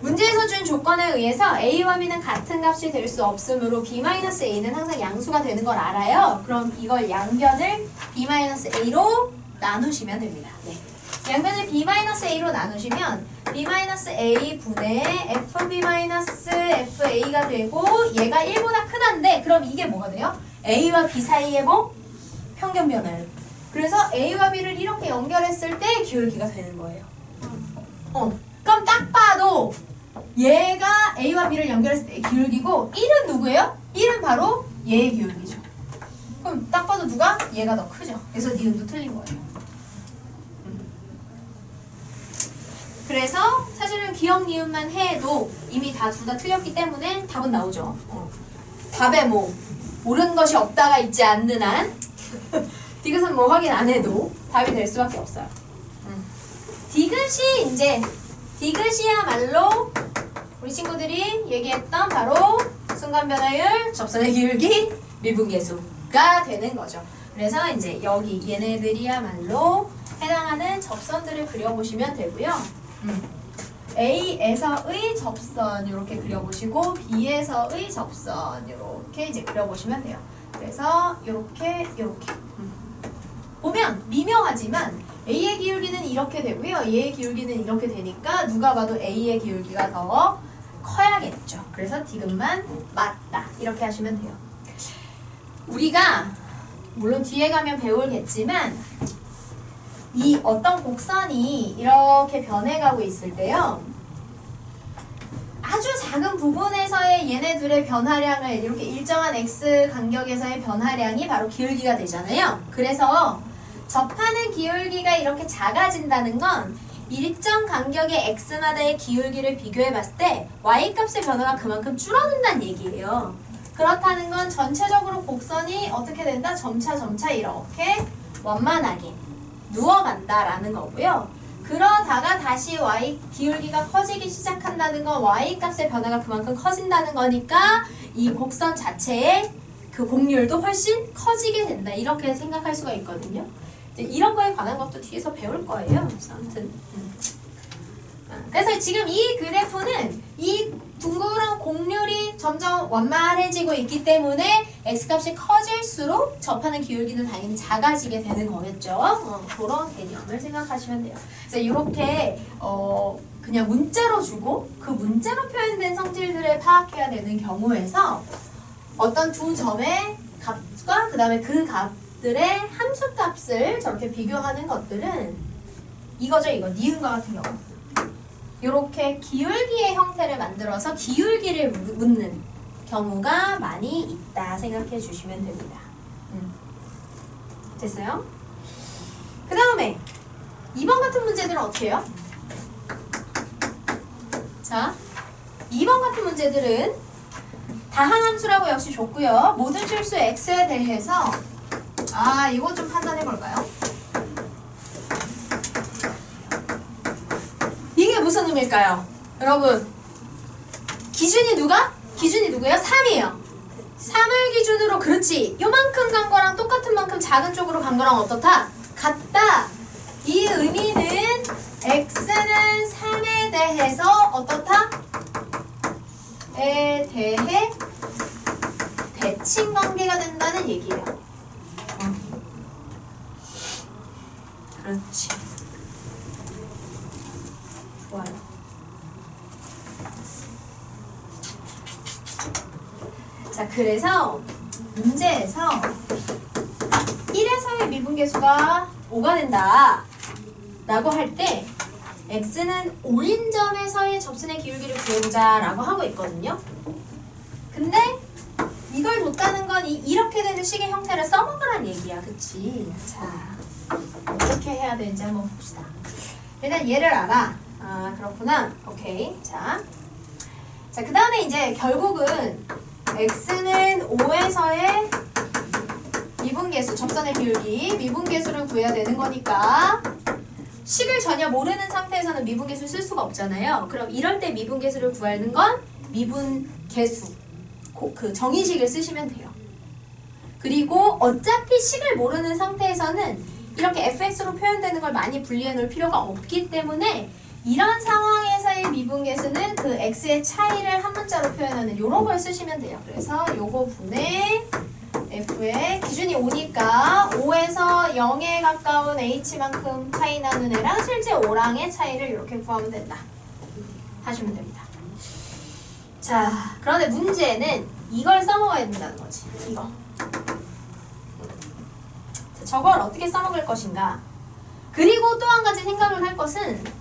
문제에서 준 조건에 의해서 a와 b는 같은 값이 될 수 없으므로 b-a는 항상 양수가 되는 걸 알아요. 그럼 이걸 양변을 b-a로 나누시면 됩니다. 네. 양변을 b-a로 나누시면 b-a 분의 fb-fa가 되고 얘가 1보다 크다인데 그럼 이게 뭐가 돼요? a와 b 사이의 뭐? 평균 변화율. 그래서 a와 b를 이렇게 연결했을 때 기울기가 되는 거예요. 그럼 딱 봐도 얘가 a와 b를 연결했을 때 기울기고 1은 누구예요? 1은 바로 얘의 기울기죠. 그럼 딱 봐도 누가? 얘가 더 크죠. 그래서 니은도 틀린 거예요. 그래서 사실은 기억 니은만 해도 이미 둘 다 틀렸기 때문에 답은 나오죠. 답에 뭐 옳은 것이 없다가 있지 않는 한 디귿은 뭐 확인 안 해도 답이 될 수밖에 없어요. 디귿이야말로 우리 친구들이 얘기했던 바로 순간 변화율, 접선의 기울기, 미분계수가 되는 거죠. 그래서 이제 여기 얘네들이야말로 해당하는 접선들을 그려보시면 되고요. A에서의 접선 이렇게 그려보시고 B에서의 접선 이렇게 이제 그려보시면 돼요. 그래서 이렇게 보면 미묘하지만 A의 기울기는 이렇게 되고요. 얘의 기울기는 이렇게 되니까 누가 봐도 A의 기울기가 더 커야겠죠. 그래서 디귿만 맞다 이렇게 하시면 돼요. 우리가 물론 뒤에 가면 배우겠지만 이 어떤 곡선이 이렇게 변해가고 있을 때요. 아주 작은 부분에서의 얘네들의 변화량을 이렇게 일정한 x 간격에서의 변화량이 바로 기울기가 되잖아요. 그래서 접하는 기울기가 이렇게 작아진다는 건 일정 간격의 x마다의 기울기를 비교해 봤을 때 y값의 변화가 그만큼 줄어든다는 얘기예요. 그렇다는 건 전체적으로 곡선이 어떻게 된다? 점차 이렇게 완만하게 누워간다라는 거고요. 그러다가 다시 y 기울기가 커지기 시작한다는 건 y값의 변화가 그만큼 커진다는 거니까 이 곡선 자체의 그 곡률도 훨씬 커지게 된다. 이렇게 생각할 수가 있거든요. 이런 거에 관한 것도 뒤에서 배울 거예요. 그래서 아무튼 그래서 지금 이 그래프는 이 둥그런 곡률이 점점 완만해지고 있기 때문에 x값이 커질수록 접하는 기울기는 당연히 작아지게 되는 거겠죠. 그런 개념을 생각하시면 돼요. 그래서 이렇게 그냥 문자로 주고 그 문자로 표현된 성질들을 파악해야 되는 경우에서 어떤 두 점의 값과 그 다음에 그 값들의 함수값을 저렇게 비교하는 것들은 이거죠. 이거 니은과 같은 경우. 이렇게 기울기의 형태를 만들어서 기울기를 묻는 경우가 많이 있다 생각해 주시면 됩니다. 됐어요? 그 다음에 2번 같은 문제들은 어떻게 해요? 자, 2번 같은 문제들은 다항함수라고 역시 줬고요. 모든 실수 x에 대해서 이거 좀 판단해 볼까요? 이게 무슨 의미일까요? 여러분 기준이 누가? 기준이 누구예요? 3이에요. 3을 기준으로 그렇지 요만큼 간 거랑 똑같은 만큼 작은 쪽으로 간 거랑 어떻다? 같다. 이 의미는 x는 3에 대해서 어떻다? 에 대해 대칭 관계가 된다는 얘기예요. 그렇지. 그래서 문제에서 1에서의 미분계수가 5가 된다 라고 할 때 x는 5인 점에서의 접선의 기울기를 구해보자 라고 하고 있거든요. 근데 이걸 줬다는 건 이렇게 되는 식의 형태를 써먹으란 얘기야. 그치? 자, 어떻게 해야 되는지 한번 봅시다. 일단 얘를 알아. 아, 그렇구나. 오케이. 자, 그 다음에 이제 결국은 x는 5에서의 미분계수, 접선의 기울기, 미분계수를 구해야 되는 거니까 식을 전혀 모르는 상태에서는 미분계수 쓸 수가 없잖아요. 그럼 이럴 때 미분계수를 구하는 건 미분계수, 그 정의식을 쓰시면 돼요. 그리고 어차피 식을 모르는 상태에서는 이렇게 fx로 표현되는 걸 많이 분리해 놓을 필요가 없기 때문에 이런 상황에서의 미분계수는 그 x의 차이를 한 문자로 표현하는 이런 걸 쓰시면 돼요. 그래서 요거 분의 f의 기준이 5니까 5에서 0에 가까운 h만큼 차이 나는 애랑 실제 5랑의 차이를 이렇게 구하면 된다 하시면 됩니다. 자, 그런데 문제는 이걸 써먹어야 된다는 거지. 이거. 자, 저걸 어떻게 써먹을 것인가. 그리고 또 한 가지 생각을 할 것은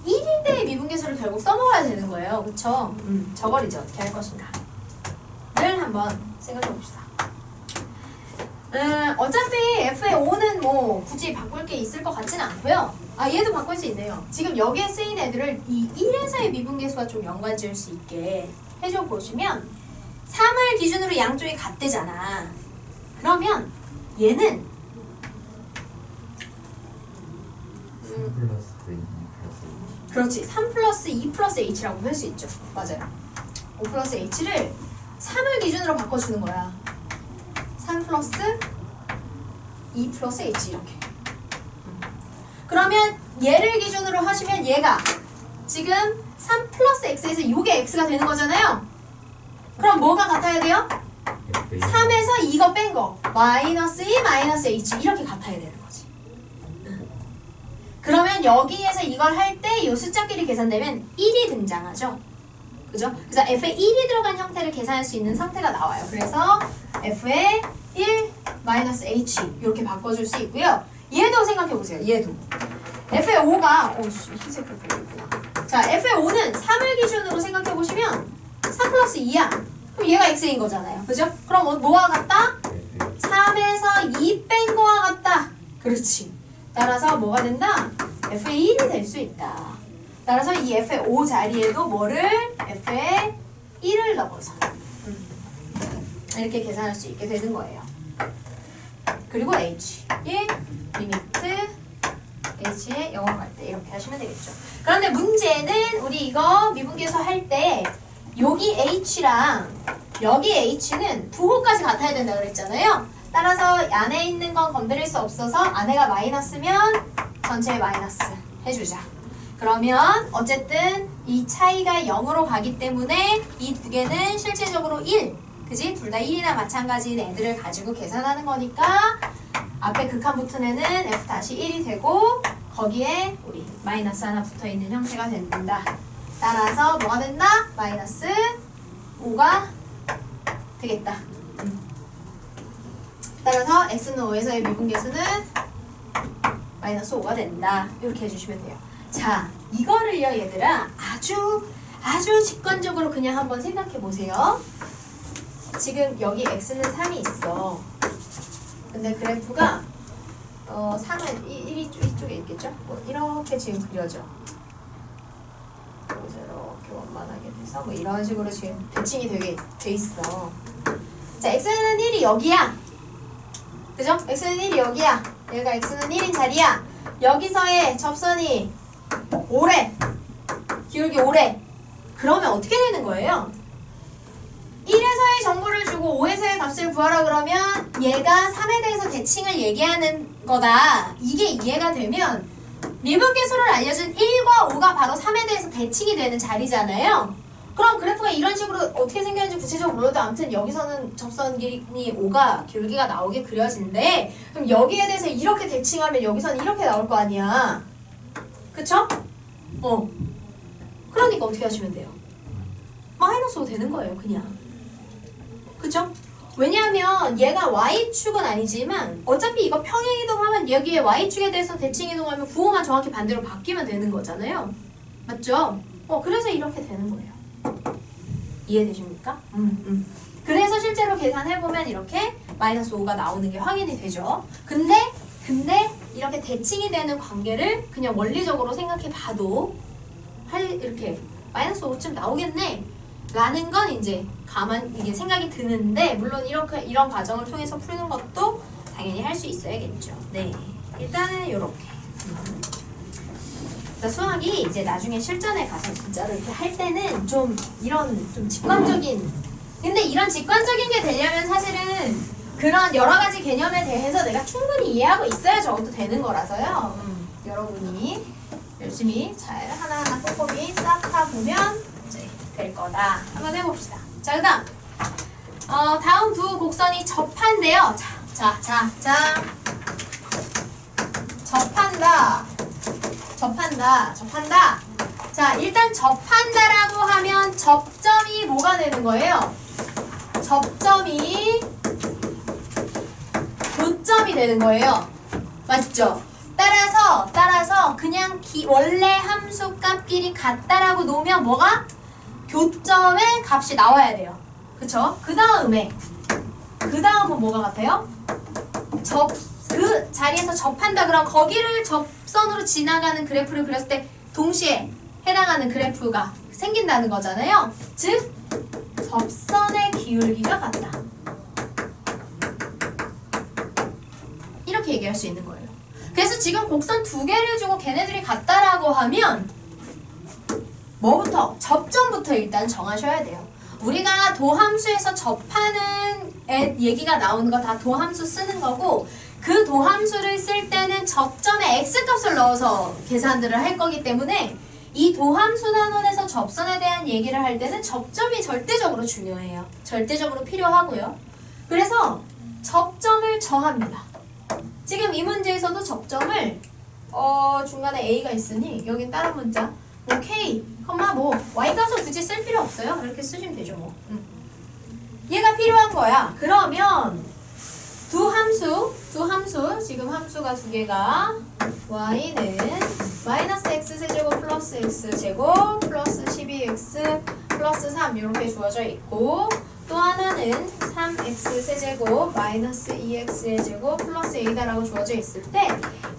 1일 때의 미분계수를 결국 써먹어야 되는 거예요. 그쵸? 저걸 이제 어떻게 할 것인가 를 한번 생각해 봅시다. 어차피 f의 5는 뭐 굳이 바꿀 게 있을 것 같지는 않고요. 아, 얘도 바꿀 수 있네요. 지금 여기에 쓰인 애들을 이 1에서의 미분계수와 좀 연관 지을 수 있게 해줘 보시면 3을 기준으로 양쪽이 같대잖아. 그러면 얘는 3 플러스 2 플러스 그렇지. 3 플러스 2 플러스 h라고 할 수 있죠. 맞아요. 5 플러스 h를 3을 기준으로 바꿔주는 거야. 3 플러스 2 플러스 h 이렇게. 그러면 얘를 기준으로 하시면 얘가 지금 3 플러스 x에서 이게 x가 되는 거잖아요. 그럼 뭐가 같아야 돼요? 3에서 이거 뺀 거 마이너스 2 마이너스 h 이렇게 같아야 되는 거지. 그러면 여기에서 이걸 할 때 이 숫자끼리 계산되면 1이 등장하죠. 그죠? 그래서 f에 1이 들어간 형태를 계산할 수 있는 상태가 나와요. 그래서 f에 1 마이너스 h 이렇게 바꿔줄 수 있고요. 얘도 생각해보세요. 얘도 f의 5가 흰색으로 보이구나. 자, f의 5는 3을 기준으로 생각해보시면 3 플러스 2야. 그럼 얘가 x인 거잖아요. 그죠? 그럼 뭐와 같다? 3에서 2 뺀 거와 같다. 그렇지. 따라서 뭐가 된다? f의 1이 될 수 있다. 따라서 이 f의 5 자리에도 뭐를? f의 1을 넣어서 이렇게 계산할 수 있게 되는 거예요. 그리고 h 1 리미트 h에 0으로 갈 때 이렇게 하시면 되겠죠. 그런데 문제는 우리 이거 미분계수 할 때 여기 h랑 여기 h는 부호까지 같아야 된다 그랬잖아요. 따라서 안에 있는 건 건드릴 수 없어서 안에가 마이너스면 전체에 마이너스 해주자. 그러면 어쨌든 이 차이가 0으로 가기 때문에 이 두 개는 실질적으로 1, 그지? 둘 다 1이나 마찬가지인 애들을 가지고 계산하는 거니까 앞에 극한 붙은 애는 f-1이 되고 거기에 우리 마이너스 하나 붙어있는 형태가 된다. 따라서 뭐가 된다? 마이너스 5가 되겠다. 따라서 x는 5에서의 미분계수는 마이너스 5가 된다. 이렇게 해주시면 돼요. 자, 이거를요 얘들아 아주 직관적으로 그냥 한번 생각해 보세요. 지금 여기 x는 3이 있어. 근데 그래프가 3은 1이 이쪽에 있겠죠? 뭐 이렇게 지금 그려져. 여기서 이렇게 원만하게 돼서 뭐 이런 식으로 지금 대칭이 되게 돼 있어. 자, x는 1이 여기야. 그죠? x는 1이 여기야. 여기가 x는 1인 자리야. 여기서의 접선이 5래. 기울기 5래. 그러면 어떻게 되는 거예요? 1에서의 정보를 주고 5에서의 값을 구하라 그러면 얘가 3에 대해서 대칭을 얘기하는 거다. 이게 이해가 되면 미분계수를 알려준 1과 5가 바로 3에 대해서 대칭이 되는 자리잖아요. 그럼 그래프가 이런 식으로 어떻게 생겼는지 구체적으로 몰라도 아무튼 여기서는 접선 길이 5가 기울기가 나오게 그려진대. 그럼 여기에 대해서 이렇게 대칭하면 여기서는 이렇게 나올 거 아니야. 그쵸? 그러니까 어떻게 하시면 돼요? 마이너스 5 되는 거예요, 그냥. 그쵸? 왜냐하면 얘가 y축은 아니지만 어차피 이거 평행이동하면 여기에 y축에 대해서 대칭이동하면 부호만 정확히 반대로 바뀌면 되는 거잖아요. 맞죠? 그래서 이렇게 되는 거예요. 이해되십니까? 그래서 실제로 계산해보면 이렇게 마이너스 5가 나오는 게 확인이 되죠. 근데 이렇게 대칭이 되는 관계를 그냥 원리적으로 생각해봐도 이렇게 마이너스 5쯤 나오겠네 라는 건 이제 이게 생각이 드는데, 물론 이런 과정을 통해서 푸는 것도 당연히 할 수 있어야겠죠. 네, 일단은 요렇게. 수학이 이제 나중에 실전에 가서 진짜로 이렇게 할 때는 좀 직관적인, 근데 이런 직관적인 게 되려면 사실은 그런 여러 가지 개념에 대해서 내가 충분히 이해하고 있어야 저것도 되는 거라서요. 여러분이 열심히 잘 하나하나 꼼꼼히 싹 다 보면 이제 될 거다. 한번 해봅시다. 자, 그 다음 다음 두 곡선이 접한대요. 자, 접한다. 자, 일단 접한다라고 하면 접점이 뭐가 되는 거예요? 접점이 교점이 되는 거예요. 맞죠? 따라서 그냥 원래 함수 값끼리 같다라고 놓으면 뭐가? 교점의 값이 나와야 돼요. 그쵸? 그 다음은 뭐가 같아요? 그 자리에서 접한다 그럼 거기를 접선으로 지나가는 그래프를 그렸을 때 동시에 해당하는 그래프가 생긴다는 거잖아요. 즉 접선의 기울기가 같다. 이렇게 얘기할 수 있는 거예요. 그래서 지금 곡선 두 개를 주고 걔네들이 같다라고 하면 뭐부터? 접점부터 일단 정하셔야 돼요. 우리가 도함수에서 접하는 얘기가 나오는 거 다 도함수 쓰는 거고, 그 도함수를 쓸 때는 접점에 x값을 넣어서 계산들을 할 거기 때문에 이 도함수 단원에서 접선에 대한 얘기를 할 때는 접점이 절대적으로 중요해요. 절대적으로 필요하고요. 그래서 접점을 정합니다. 지금 이 문제에서도 접점을 중간에 a가 있으니 여긴 다른 문자 k, y값을 굳이 쓸 필요 없어요. 이렇게 쓰시면 되죠 뭐. 얘가 필요한 거야. 그러면 두 함수 지금 함수가 두 개가 y는 마이너스 x세제곱 플러스 x제곱 플러스 12x 플러스 3 이렇게 주어져 있고, 또 하나는 3x세제곱 마이너스 2x의 제곱 플러스 a다라고 주어져 있을 때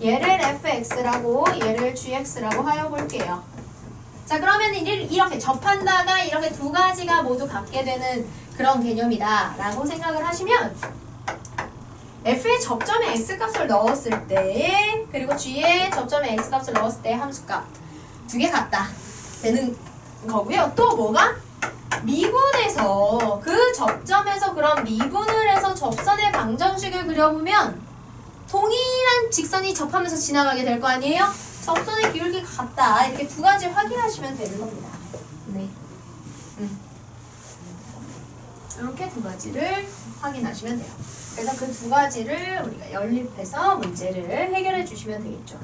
얘를 fx라고 얘를 gx라고 하여 볼게요. 자, 그러면 이렇게 접한다가 이렇게 두 가지가 모두 갖게 되는 그런 개념이다 라고 생각을 하시면 f의 접점에 x값을 넣었을 때 그리고 g의 접점에 x값을 넣었을 때 함수값 두 개 같다 되는 거고요. 또 뭐가? 미분해서 그 접점에서 그럼 미분을 해서 접선의 방정식을 그려보면 동일한 직선이 접하면서 지나가게 될 거 아니에요? 접선의 기울기가 같다. 이렇게 두 가지 확인하시면 되는 겁니다. 네. 이렇게 두 가지를 확인하시면 돼요. 그래서 그 두 가지를 우리가 연립해서 문제를 해결해 주시면 되겠죠.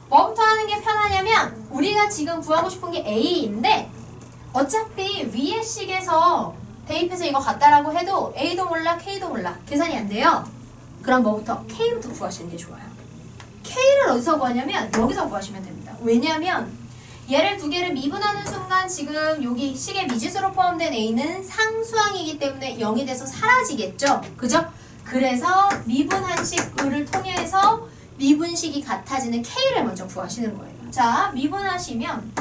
뭐부터 하는 게 편하냐면 우리가 지금 구하고 싶은 게 A인데 어차피 위의 식에서 대입해서 이거 같다라고 해도 A도 몰라 K도 몰라 계산이 안 돼요. 그럼 뭐부터? K부터 구하시는 게 좋아요. K를 어디서 구하냐면 여기서 구하시면 됩니다. 왜냐하면 얘를 두 개를 미분하는 순간 지금 여기 식의 미지수로 포함된 A는 상수항이기 때문에 0이 돼서 사라지겠죠? 그죠? 그래서 미분한 식을 통해서 미분식이 같아지는 K를 먼저 구하시는 거예요. 자, 미분하시면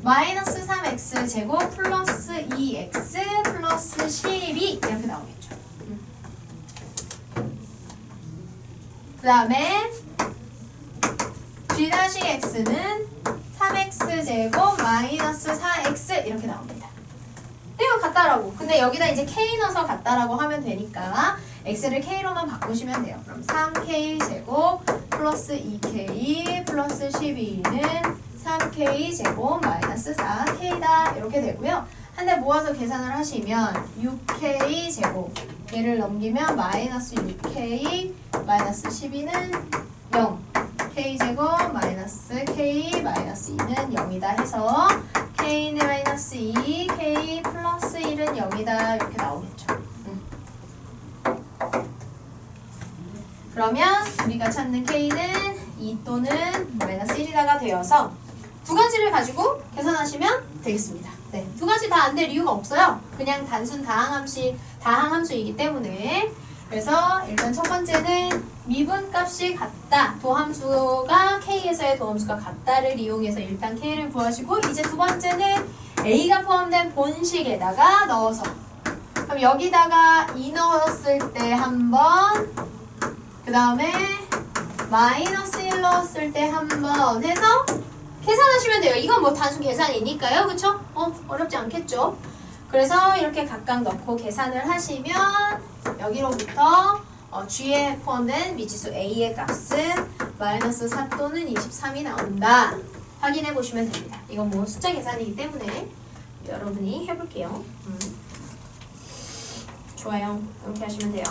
마이너스 3x 제곱 플러스 2x 플러스 12 이렇게 나오겠죠. 그 다음에 g-x는 3x 제곱 마이너스 4x 이렇게 나옵니다. 이거 같다라고. 근데 여기다 이제 k 넣어서 같다라고 하면 되니까 x를 k로만 바꾸시면 돼요. 그럼 3k 제곱 플러스 2k 플러스 12는 3k 제곱 마이너스 4k다 이렇게 되고요. 한 대 모아서 계산을 하시면 6k 제곱 얘를 넘기면 마이너스 6k 마이너스 12는 0 k 제곱 마이너스 k 마이너스 2는 0이다 해서 k는 마이너스 2 k 플러스 1은 0이다 이렇게 나오겠죠. 그러면 우리가 찾는 K는 2 또는 마이너스 1이다가 되어서 두 가지를 가지고 계산하시면 되겠습니다. 네, 두 가지 다 안 될 이유가 없어요. 그냥 단순 다항함수이기 때문에. 그래서 일단 첫 번째는 미분값이 같다. 도함수가 K에서의 도함수가 같다를 이용해서 일단 K를 구하시고, 이제 두 번째는 A가 포함된 본식에다가 넣어서, 그럼 여기다가 2 넣었을 때 한 번, 그 다음에 마이너스 1 넣었을 때 한 번 해서 계산하시면 돼요. 이건 뭐 단순 계산이니까요. 그쵸? 어렵지 않겠죠? 그래서 이렇게 각각 넣고 계산을 하시면 여기로부터 G에 포함된 미지수 A의 값은 마이너스 4 또는 23이 나온다. 확인해 보시면 됩니다. 이건 뭐 숫자 계산이기 때문에 여러분이 해볼게요. 좋아요. 이렇게 하시면 돼요.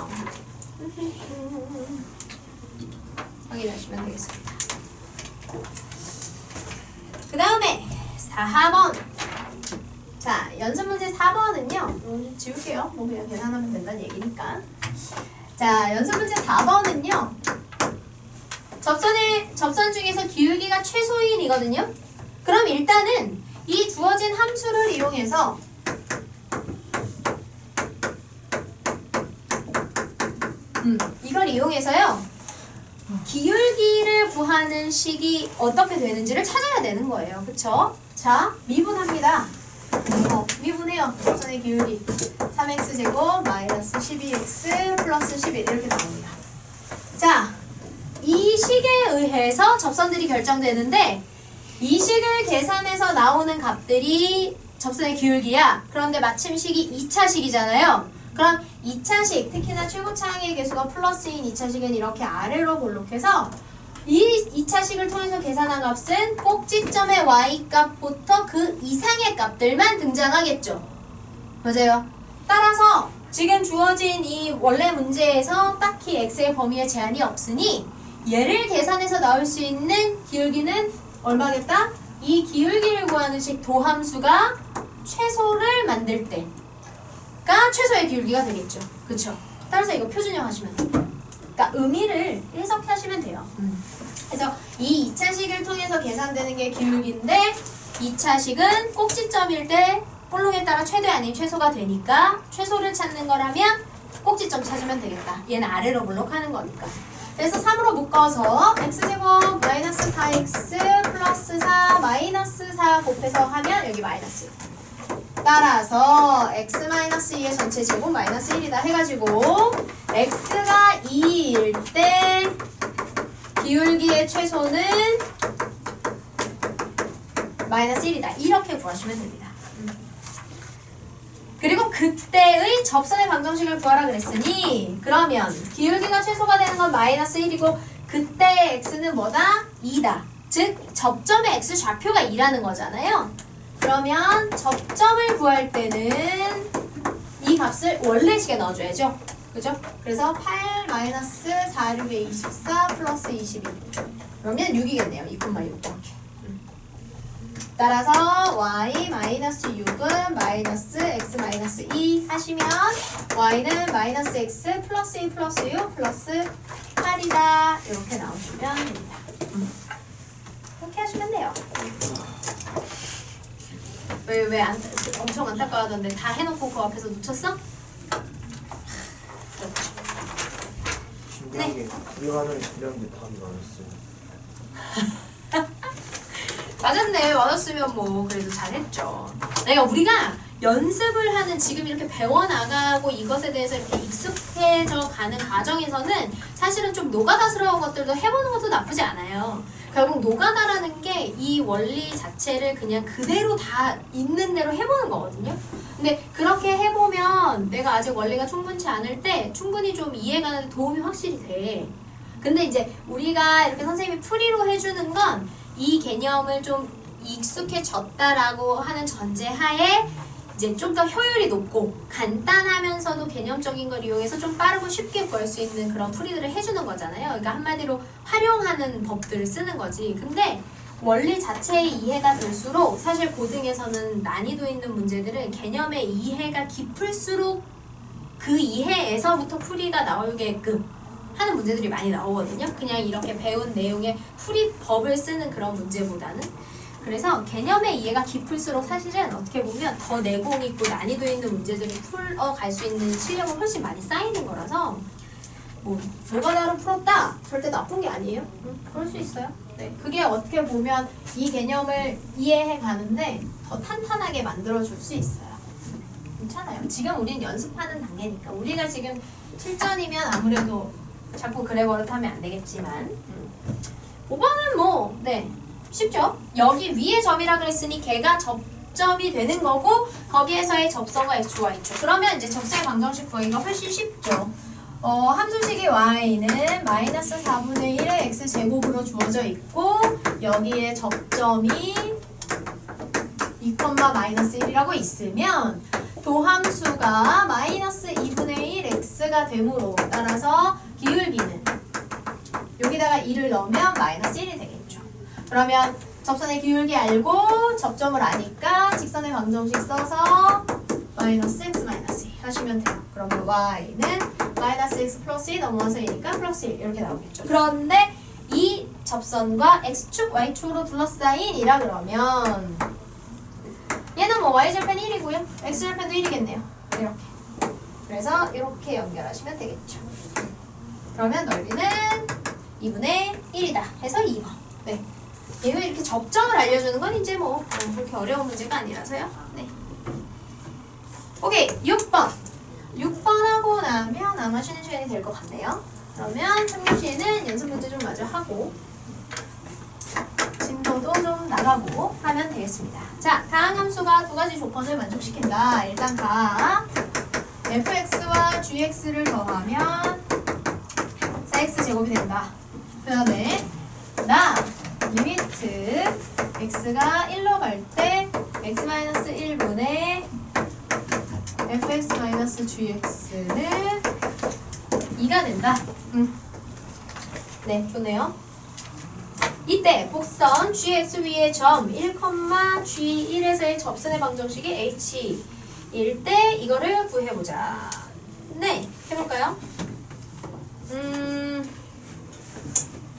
확인하시면 되겠습니다. 그 다음에 4번. 자, 연습 문제 4번은요. 지울게요. 뭐 그냥 계산하면 된다는 얘기니까. 자, 연습 문제 4번은요. 접선 중에서 기울기가 최소인이거든요. 그럼 일단은 이 주어진 함수를 이용해서 이걸 이용해서요. 기울기를 구하는 식이 어떻게 되는지를 찾아야 되는 거예요. 그쵸? 자, 미분합니다. 미분해요. 접선의 기울기 3x제곱 마이너스 12x 플러스 11 이렇게 나옵니다. 자, 이 식에 의해서 접선들이 결정되는데 이 식을 계산해서 나오는 값들이 접선의 기울기야. 그런데 마침 식이 2차식이잖아요. 그럼 2차식, 특히나 최고차항의 개수가 플러스인 2차식은 이렇게 아래로 볼록해서 이 2차식을 통해서 계산한 값은 꼭지점의 y값부터 그 이상의 값들만 등장하겠죠. 맞아요. 따라서 지금 주어진 이 원래 문제에서 딱히 x의 범위에 제한이 없으니 얘를 계산해서 나올 수 있는 기울기는 얼마겠다? 이 기울기를 구하는 식 도함수가 최소를 만들 때가 최소의 기울기가 되겠죠. 그쵸? 따라서 이거 표준형 하시면 돼요. 그러니까 의미를 해석하시면 돼요. 그래서 이 2차식을 통해서 계산되는 게 기울기인데 2차식은 꼭지점일 때 볼록에 따라 최대 아닌 최소가 되니까 최소를 찾는 거라면 꼭지점 찾으면 되겠다. 얘는 아래로 볼록하는 거니까. 그래서 3으로 묶어서 x제곱 마이너스 4x 플러스 4 마이너스 4 곱해서 하면 여기 마이너스 1. 따라서 x-2의 전체 제곱 마이너스 1이다 해가지고 x가 2일 때 기울기의 최소는 마이너스 1이다. 이렇게 구하시면 됩니다. 그리고 그때의 접선의 방정식을 구하라 그랬으니 그러면 기울기가 최소가 되는 건 마이너스 1이고 그때의 x는 뭐다? 2다. 즉 접점의 x 좌표가 2라는 거잖아요. 그러면 접점을 구할 때는 이 값을 원래식에 넣어줘야죠. 그죠? 그래서 8 마이너스 4, 6에 24 플러스 22 그러면 6이겠네요. 2,6 이렇게. 따라서 y 마이너스 6은 마이너스 x 마이너스 2 하시면 y는 마이너스 x 플러스 2 플러스 6 플러스 8이다. 이렇게 나오시면 됩니다. 이렇게 하시면 돼요. 왜 엄청 안타까워하던데 다 해놓고 그 앞에서 놓쳤어? 신기한 게 우리만을 준비하는데 답이 많았어요. 맞았네. 맞았으면 뭐 그래도 잘했죠. 내가 우리가 연습을 하는 지금 이렇게 배워나가고 이것에 대해서 이렇게 익숙해져 가는 과정에서는 사실은 좀 노가다스러운 것들도 해보는 것도 나쁘지 않아요. 결국 노가다라는 게 이 원리 자체를 그냥 그대로 다 있는 대로 해보는 거거든요. 근데 그렇게 해보면 내가 아직 원리가 충분치 않을 때 충분히 좀 이해가는 데 도움이 확실히 돼. 근데 이제 우리가 이렇게 선생님이 풀이로 해주는 건 이 개념을 좀 익숙해졌다라고 하는 전제하에 이제 좀 더 효율이 높고 간단하면서도 개념적인 걸 이용해서 좀 빠르고 쉽게 구할 수 있는 그런 풀이들을 해주는 거잖아요. 그러니까 한마디로 활용하는 법들을 쓰는 거지. 근데 원리 자체의 이해가 될수록 사실 고등에서는 난이도 있는 문제들은 개념의 이해가 깊을수록 그 이해에서부터 풀이가 나오게끔 하는 문제들이 많이 나오거든요. 그냥 이렇게 배운 내용의 풀이법을 쓰는 그런 문제보다는. 그래서 개념의 이해가 깊을수록 사실은 어떻게 보면 더 내공 있고 난이도 있는 문제들을 풀어갈 수 있는 실력은 훨씬 많이 쌓이는 거라서 뭐가 나로 풀었다? 절대 나쁜 게 아니에요. 그럴 수 있어요. 네, 그게 어떻게 보면 이 개념을 이해해 가는데 더 탄탄하게 만들어줄 수 있어요. 괜찮아요. 지금 우리는 연습하는 단계니까. 우리가 지금 실전이면 아무래도 자꾸 그래 버릇하면 안 되겠지만 5번은 네, 쉽죠? 여기 위에 점이라 그랬으니 걔가 접점이 되는 거고 거기에서의 접선과 x와 y축. 그러면 이제 접선의 방정식 구하기가 훨씬 쉽죠. 함수식이 y는 마이너스 4분의 1의 x제곱으로 주어져 있고 여기에 접점이 2, 마이너스 1이라고 있으면 도함수가 마이너스 2분의 1 x가 되므로 따라서 기울기는 여기다가 2를 넣으면 마이너스 1이 되겠죠. 그러면 접선의 기울기 알고 접점을 아니까 직선의 방정식 써서 마이너스 x 마이너스 2 하시면 돼요. 그러면 y는 마이너스 x 플러스 2 넘어와서 2니까 플러스 1 이렇게 나오겠죠. 그런데 이 접선과 x축, y축으로 둘러싸인 이라 그러면 얘는 y절편 1이고요. x절편도 1이겠네요. 이렇게. 그래서 이렇게 연결하시면 되겠죠. 그러면 넓이는 2분의 1이다 해서 2번. 네. 얘는 이렇게 접점을 알려주는 건 이제 그렇게 어려운 문제가 아니라서요. 네. 오케이, 6번. 6번 하고 나면 아마 쉬는 시간이 될 것 같네요. 그러면 청룡씨는 연습 문제 좀 마저 하고 진도도 좀 나가고 하면 되겠습니다. 자, 다항함수가 두 가지 조건을 만족시킨다. 일단 가 fx와 gx를 더하면 4x 제곱이 된다. 그 다음에 리미트 x가 1로 갈 때 x-1분의 fx-gx는 2가 된다. 네, 좋네요. 이때 곡선 gx 위의 점 1, g1에서의 접선의 방정식이 h일 때 이거를 구해보자. 네, 해볼까요?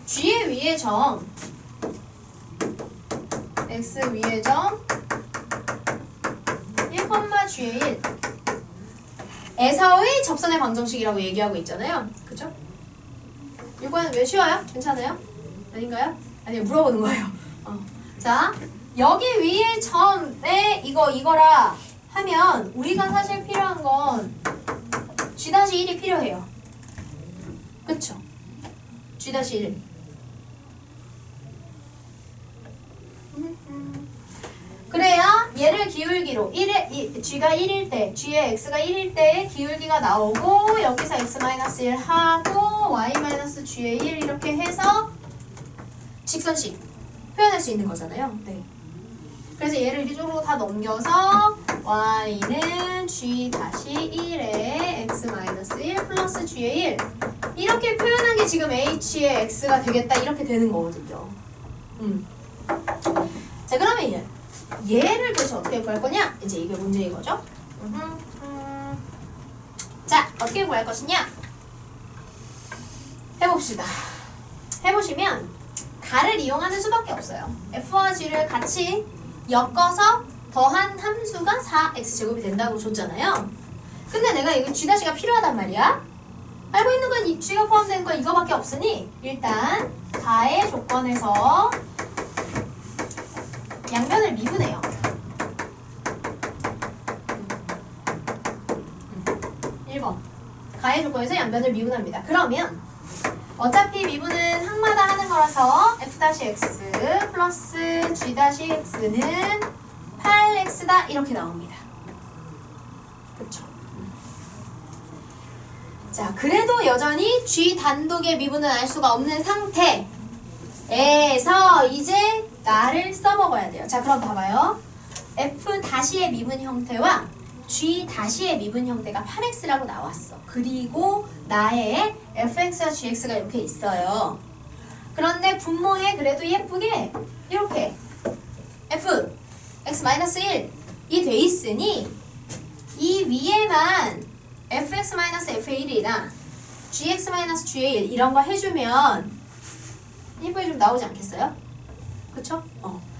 g의 위의 점 x 위의 점 1, g의 1 에서의 접선의 방정식이라고 얘기하고 있잖아요. 그죠? 이거는 왜 쉬워요? 괜찮아요? 아닌가요? 아니요, 물어보는 거예요. 자, 여기 위에 점에 이거라 하면 우리가 사실 필요한 건 g-1이 필요해요. 그쵸? g-1. 그래야 얘를 기울기로 g가 1일 때, g의 x가 1일 때의 기울기가 나오고 여기서 x-1 하고 y-g의 1 이렇게 해서 직선식 표현할 수 있는 거잖아요. 네. 그래서 얘를 이쪽으로 다 넘겨서 y는 g-1의 x-1 플러스 g의 1 이렇게 표현한 게 지금 h의 x가 되겠다 이렇게 되는 거거든요. 자, 그러면 얘를 도대체 어떻게 구할 거냐? 이제 이게 문제인 거죠. 자, 어떻게 구할 것이냐? 해봅시다. 해보시면 가를 이용하는 수밖에 없어요. f와 g를 같이 엮어서 더한 함수가 4x제곱이 된다고 줬잖아요. 근데 내가 이거 g-가 필요하단 말이야. 알고 있는 건 이 g가 포함되는 건 이거밖에 없으니 일단 가의 조건에서 양변을 미분해요. 1번. 가의 조건에서 양변을 미분합니다. 그러면 어차피 미분은 항마다 하는 거라서 f-x 플러스 g-x는 8x다 이렇게 나옵니다. 그쵸? 자, 그래도 여전히 g 단독의 미분은 알 수가 없는 상태에서 이제 나를 써먹어야 돼요. 자, 그럼 봐봐요. f-의 미분 형태와 g-의 미분 형태가 8x라고 나왔어. 그리고 나의 fx와 gx가 이렇게 있어요. 그런데 분모에 그래도 예쁘게 이렇게 f, x-1이 돼 있으니 이 위에만 fx-f1이나 gx-ga1 이런 거 해주면 1부에 좀 나오지 않겠어요? 그쵸?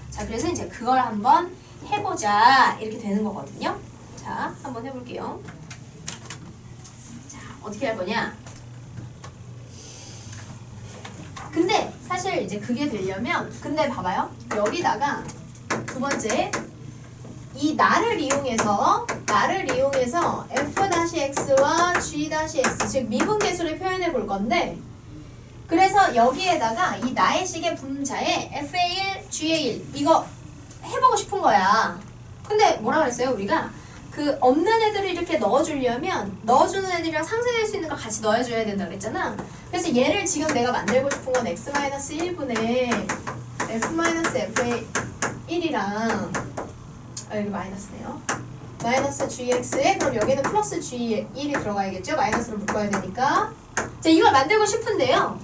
자, 그래서 이제 그걸 한번 해보자 이렇게 되는 거거든요. 자, 한번 해볼게요. 자, 어떻게 할 거냐? 근데 사실 이제 그게 되려면 근데 봐봐요. 여기다가 두 번째 이 나를 이용해서 f-x와 g-x 즉 미분계수를 표현해 볼 건데 그래서 여기에다가 이 나의식의 분자에 fa1, ga1 이거 해보고 싶은 거야. 근데 뭐라 그랬어요? 우리가 그 없는 애들을 이렇게 넣어주려면 넣어주는 애들이랑 상쇄될 수 있는 걸 같이 넣어줘야 된다 그랬잖아. 그래서 얘를 지금 내가 만들고 싶은 건 x-1분의 f-fa1이랑 여기 마이너스네요. 마이너스 gx에 그럼 여기는 플러스 g1이 들어가야겠죠? 마이너스를 묶어야 되니까. 자, 이걸 만들고 싶은데요.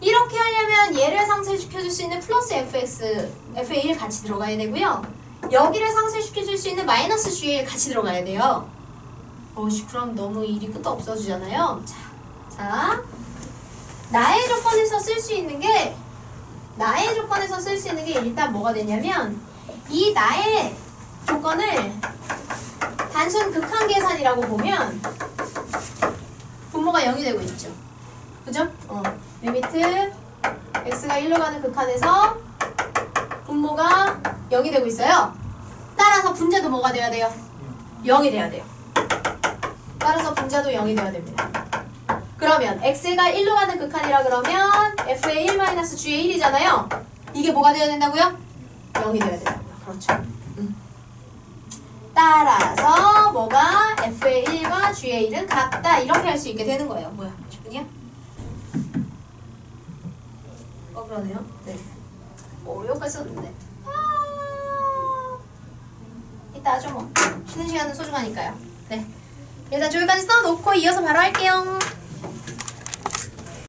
이렇게 하려면 얘를 상쇄시켜줄 수 있는 플러스 fx, fa1 같이 들어가야 되고요. 여기를 상쇄시켜줄 수 있는 마이너스 g1 같이 들어가야 돼요. 그럼 너무 일이 끝도 없어지잖아요. 자, 나의 조건에서 쓸 수 있는 게 일단 뭐가 되냐면 이 나의 조건을 단순 극한 계산이라고 보면 분모가 0이 되고 있죠. 그죠? 리미트 x가 1로 가는 극한에서 분모가 0이 되고 있어요. 따라서 분자도 뭐가 돼야 돼요? 0이 돼야 돼요. 따라서 분자도 0이 돼야 됩니다. 그러면 x가 1로 가는 극한이라 그러면 f의 1-g의 1이잖아요. 이게 뭐가 돼야 된다고요? 0이 돼야 된다고요. 그렇죠. 따라서 뭐가 f의 1과 g의 1은 같다. 이렇게 할 수 있게 되는 거예요. 뭐야? 10분이야? 그러네요. 네. 여기까지 썼는데. 이따 하죠 뭐. 쉬는 시간은 소중하니까요. 네. 일단 저기까지 써놓고 이어서 바로 할게요.